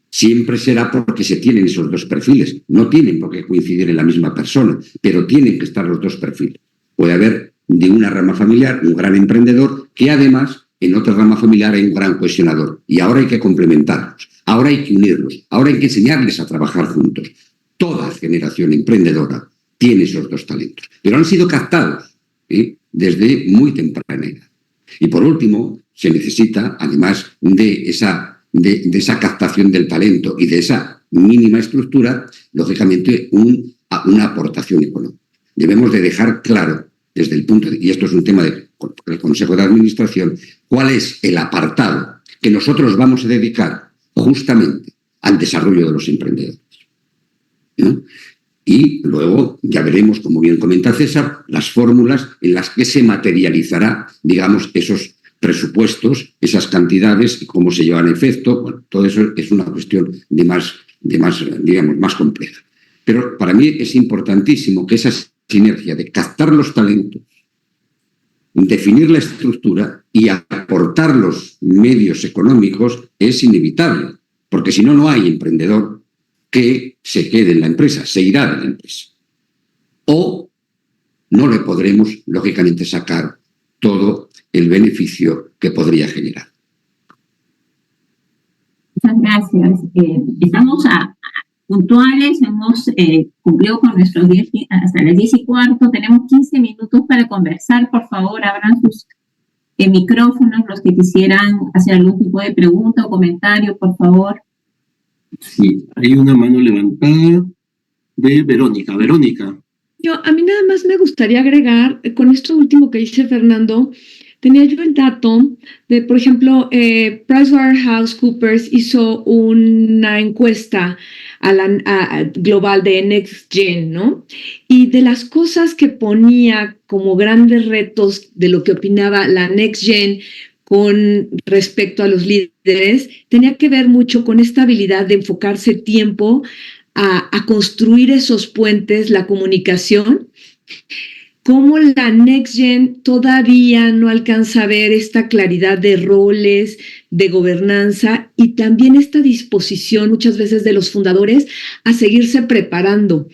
siempre será porque se tienen esos dos perfiles. No tienen por qué coincidir en la misma persona, pero tienen que estar los dos perfiles. Puede haber de una rama familiar un gran emprendedor que además en otra rama familiar hay un gran cohesionador. Y ahora hay que complementarlos, ahora hay que unirlos, ahora hay que enseñarles a trabajar juntos. Toda generación emprendedora tiene esos dos talentos, pero han sido captados desde muy temprana edad. Y por último, se necesita, además de esa captación del talento y de esa mínima estructura, lógicamente una aportación económica. Debemos de dejar claro, desde el punto y esto es un tema del Consejo de Administración, cuál es el apartado que nosotros vamos a dedicar justamente al desarrollo de los emprendedores, ¿no? Y luego ya veremos, como bien comenta César, las fórmulas en las que se materializará, digamos, esos presupuestos, esas cantidades y cómo se llevan a efecto. Bueno, todo eso es una cuestión digamos, más compleja. Pero para mí es importantísimo que esa sinergia de captar los talentos, definir la estructura y aportar los medios económicos es inevitable, porque si no, no hay emprendedor que se quede en la empresa, se irá de la empresa. O no le podremos, lógicamente, sacar todo el beneficio que podría generar. Muchas gracias. Estamos puntuales, hemos cumplido con nuestros 10, hasta las 10:15, tenemos 15 minutos para conversar. Por favor, abran sus micrófonos, los que quisieran hacer algún tipo de pregunta o comentario, por favor. Sí, hay una mano levantada de Verónica. Verónica. A mí nada más me gustaría agregar, con esto último que dice Fernando, tenía yo el dato de, por ejemplo, PricewaterhouseCoopers hizo una encuesta global de Next Gen, ¿no? Y de las cosas que ponía como grandes retos de lo que opinaba la Next Gen con respecto a los líderes, tenía que ver mucho con esta habilidad de enfocarse tiempo a construir esos puentes, la comunicación. Cómo la Next Gen todavía no alcanza a ver esta claridad de roles, de gobernanza y también esta disposición muchas veces de los fundadores a seguirse preparando.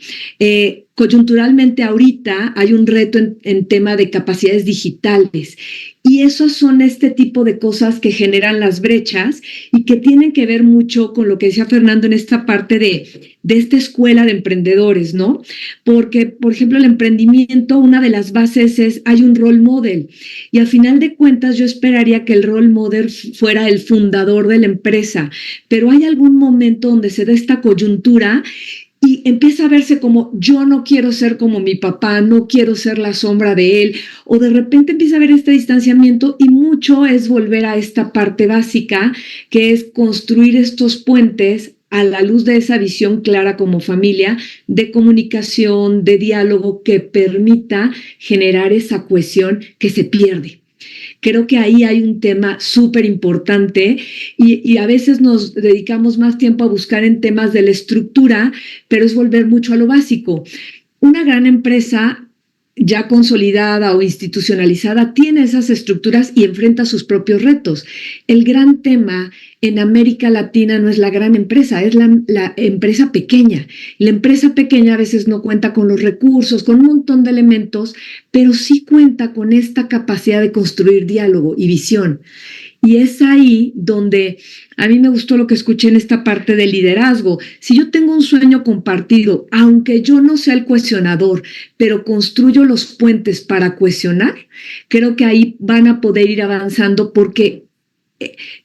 Coyunturalmente ahorita hay un reto en tema de capacidades digitales y esos son este tipo de cosas que generan las brechas y que tienen que ver mucho con lo que decía Fernando en esta parte de esta escuela de emprendedores, ¿no? Porque, por ejemplo, el emprendimiento, una de las bases es hay un role model y al final de cuentas yo esperaría que el role model fuera el fundador de la empresa, pero hay algún momento donde se da esta coyuntura y empieza a verse como yo no quiero ser como mi papá, no quiero ser la sombra de él, o de repente empieza a haber este distanciamiento y mucho es volver a esta parte básica que es construir estos puentes a la luz de esa visión clara como familia, de comunicación, de diálogo que permita generar esa cohesión que se pierde. Creo que ahí hay un tema súper importante y a veces nos dedicamos más tiempo a buscar en temas de la estructura, pero es volver mucho a lo básico. Una gran empresa ya consolidada o institucionalizada tiene esas estructuras y enfrenta sus propios retos. El gran tema en América Latina no es la gran empresa, es la empresa pequeña. La empresa pequeña a veces no cuenta con los recursos, con un montón de elementos, pero sí cuenta con esta capacidad de construir diálogo y visión. Y es ahí donde a mí me gustó lo que escuché en esta parte del liderazgo. Si yo tengo un sueño compartido, aunque yo no sea el cohesionador, pero construyo los puentes para cohesionar, creo que ahí van a poder ir avanzando porque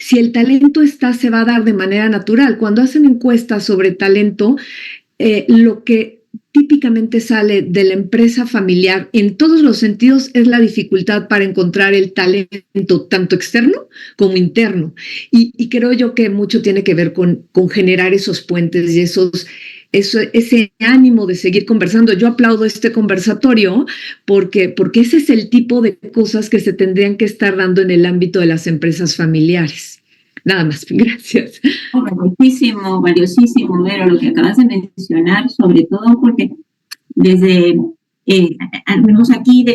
si el talento está, se va a dar de manera natural. Cuando hacen encuestas sobre talento, lo que típicamente sale de la empresa familiar en todos los sentidos es la dificultad para encontrar el talento tanto externo como interno y creo yo que mucho tiene que ver con generar esos puentes y ese ánimo de seguir conversando. Yo aplaudo este conversatorio porque ese es el tipo de cosas que se tendrían que estar dando en el ámbito de las empresas familiares. Nada más, gracias. Valiosísimo, valiosísimo, Vero, lo que acabas de mencionar, sobre todo porque desde, al menos aquí,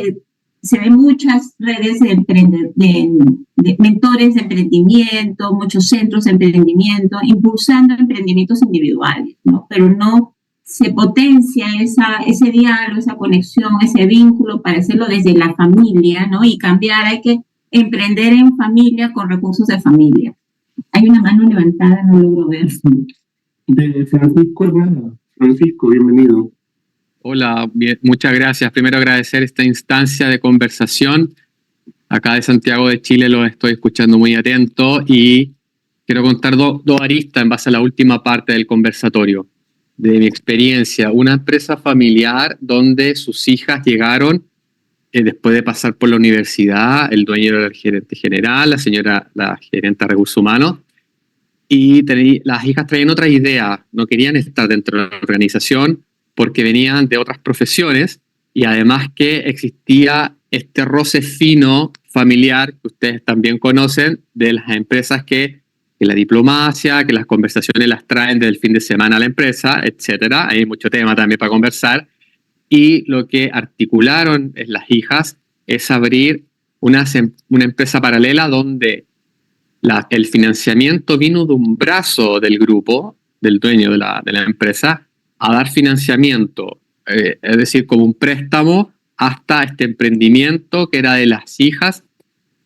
se ven muchas redes de mentores de emprendimiento, muchos centros de emprendimiento, impulsando emprendimientos individuales, ¿no? Pero no se potencia ese diálogo, esa conexión, ese vínculo para hacerlo desde la familia, ¿no? Y cambiar, hay que emprender en familia con recursos de familia. Hay una mano levantada, no logro ver. De Francisco Herrera. Francisco, bienvenido. Hola, bien, muchas gracias. Primero agradecer esta instancia de conversación. Acá de Santiago de Chile lo estoy escuchando muy atento y quiero contar dos aristas en base a la última parte del conversatorio. De mi experiencia, una empresa familiar donde sus hijas llegaron después de pasar por la universidad, el dueño era el gerente general, la gerente de recursos humanos, y las hijas traían otras ideas, no querían estar dentro de la organización porque venían de otras profesiones y además que existía este roce fino familiar que ustedes también conocen de las empresas que la diplomacia, que las conversaciones las traen desde el fin de semana a la empresa, etcétera. Hay mucho tema también para conversar. Y lo que articularon las hijas es abrir una empresa paralela donde el financiamiento vino de un brazo del grupo, del dueño de la empresa, a dar financiamiento, es decir, como un préstamo hasta este emprendimiento que era de las hijas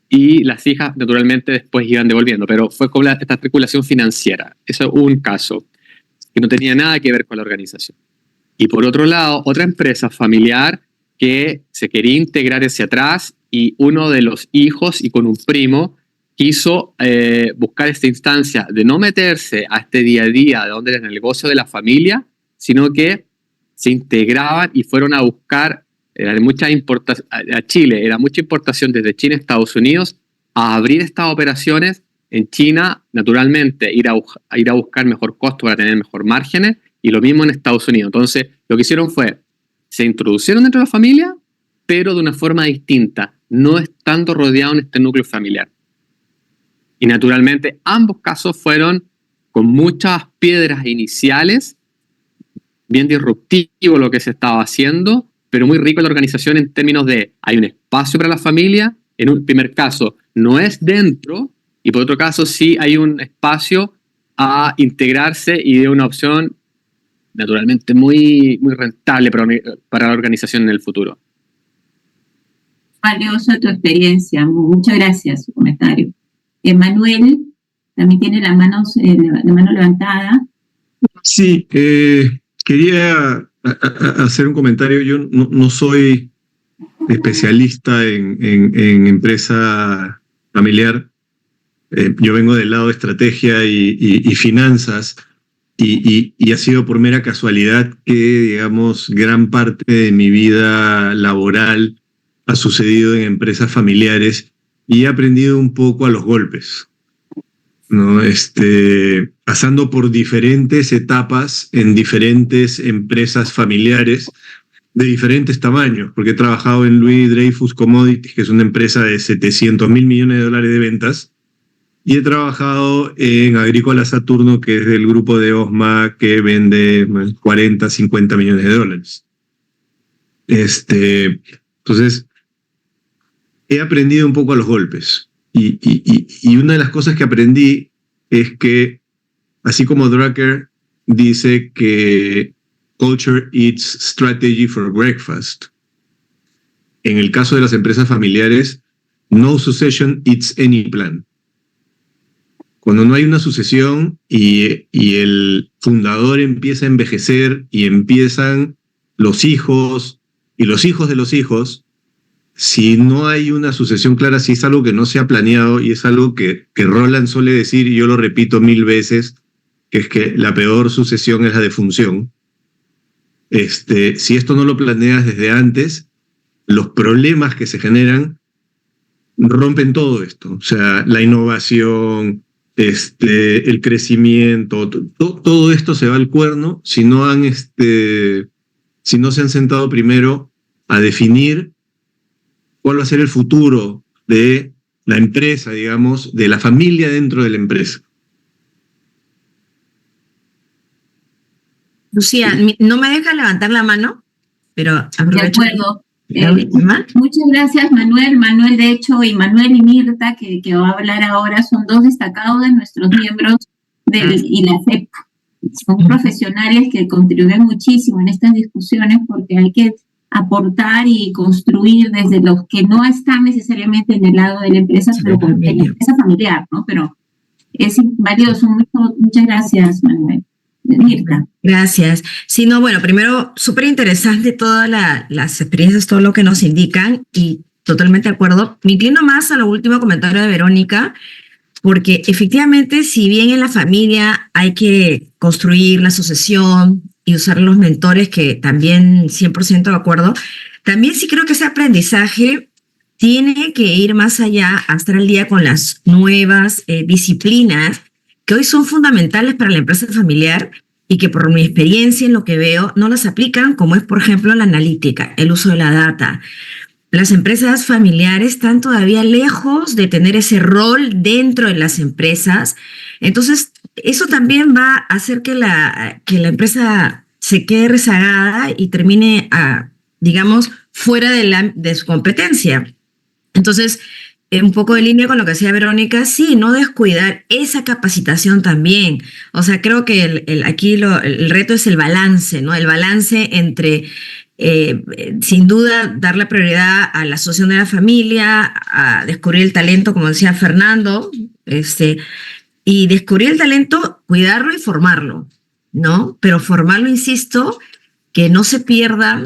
y las hijas naturalmente después iban devolviendo, pero fue como esta articulación financiera. Eso es un caso que no tenía nada que ver con la organización. Y por otro lado, otra empresa familiar que se quería integrar hacia atrás y uno de los hijos y con un primo quiso buscar esta instancia de no meterse a este día a día de donde era el negocio de la familia, sino que se integraban y fueron a buscar era de mucha importación a Chile, era mucha importación desde China a Estados Unidos, a abrir estas operaciones en China, naturalmente, ir a buscar mejor costo para tener mejor márgenes, y lo mismo en Estados Unidos. Entonces, lo que hicieron fue, se introducieron dentro de la familia, pero de una forma distinta, no estando rodeado en este núcleo familiar. Y naturalmente, ambos casos fueron con muchas piedras iniciales, bien disruptivo lo que se estaba haciendo, pero muy rico la organización en términos de hay un espacio para la familia, en un primer caso no es dentro, y por otro caso sí hay un espacio a integrarse y de una opción naturalmente muy, muy rentable para la organización en el futuro. Valiosa tu experiencia, muchas gracias, su comentario. Manuel también tiene la mano levantada. Sí, quería hacer un comentario. Yo no soy especialista en empresa familiar. Yo vengo del lado de estrategia y finanzas, y ha sido por mera casualidad que, digamos, gran parte de mi vida laboral ha sucedido en empresas familiares y he aprendido un poco a los golpes, ¿no? Pasando por diferentes etapas en diferentes empresas familiares de diferentes tamaños, porque he trabajado en Louis Dreyfus Commodities, que es una empresa de $700 mil millones de ventas, y he trabajado en Agrícola Saturno, que es del grupo de Osma, que vende 40, 50 millones de dólares. Entonces, he aprendido un poco a los golpes. Y una de las cosas que aprendí es que, así como Drucker dice que culture eats strategy for breakfast, en el caso de las empresas familiares, no succession eats any plan. Cuando no hay una sucesión y el fundador empieza a envejecer y empiezan los hijos y los hijos de los hijos, si no hay una sucesión clara, si es algo que no se ha planeado, y es algo que Roland suele decir, y yo lo repito 1000 veces, que es que la peor sucesión es la defunción. Si esto no lo planeas desde antes, los problemas que se generan rompen todo esto. O sea, la innovación, el crecimiento, todo esto se va al cuerno si no se han sentado primero a definir cuál va a ser el futuro de la empresa, digamos, de la familia dentro de la empresa. Lucía, no me deja levantar la mano, pero aprovecho. De acuerdo. Muchas gracias, Manuel. Manuel, de hecho, y Manuel y Mirta, que va a hablar ahora, son dos destacados de nuestros miembros del ILACEP. Son profesionales que contribuyen muchísimo en estas discusiones, porque hay que aportar y construir desde los que no están necesariamente en el lado de la empresa, pero con la empresa familiar, ¿no? Pero es valioso. Muchas gracias, Manuel. Mirta. Gracias. Sí, no, bueno, primero, súper interesante todas las experiencias, todo lo que nos indican, y totalmente de acuerdo. Me inclino más a lo último comentario de Verónica, porque efectivamente, si bien en la familia hay que construir la sucesión y usar los mentores, que también 100% de acuerdo, también sí creo que ese aprendizaje tiene que ir más allá, a estar al día con las nuevas disciplinas que hoy son fundamentales para la empresa familiar y que por mi experiencia en lo que veo no las aplican, como es, por ejemplo, la analítica, el uso de la data. Las empresas familiares están todavía lejos de tener ese rol dentro de las empresas. Entonces, eso también va a hacer que la empresa se quede rezagada y termine, digamos, fuera de su competencia. Entonces, un poco de línea con lo que decía Verónica, sí, no descuidar esa capacitación también. O sea, creo que aquí el reto es el balance, ¿no? El balance entre, sin duda, dar la prioridad a la asociación de la familia, a descubrir el talento, como decía Fernando, y descubrir el talento, cuidarlo y formarlo, ¿no? Pero formarlo, insisto, que no se pierdan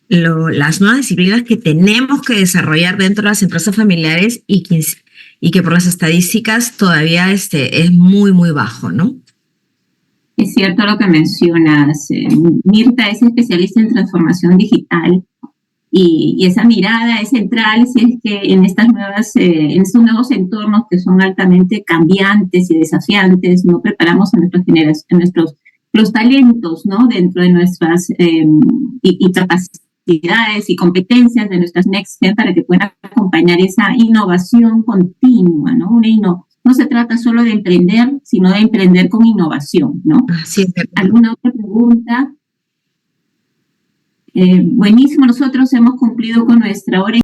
las nuevas disciplinas que tenemos que desarrollar dentro de las empresas familiares y que por las estadísticas todavía es muy, muy bajo, ¿no? Es cierto lo que mencionas. Mirta es especialista en transformación digital y esa mirada es central si es que en estos nuevos entornos que son altamente cambiantes y desafiantes, no preparamos a nuestras generaciones, los talentos, ¿no? Dentro de nuestras y capacidades y competencias de nuestras Next Gen para que puedan acompañar esa innovación continua, ¿no? No se trata solo de emprender, sino de emprender con innovación, ¿no? Sí. ¿Alguna otra pregunta? Buenísimo, nosotros hemos cumplido con nuestra hora.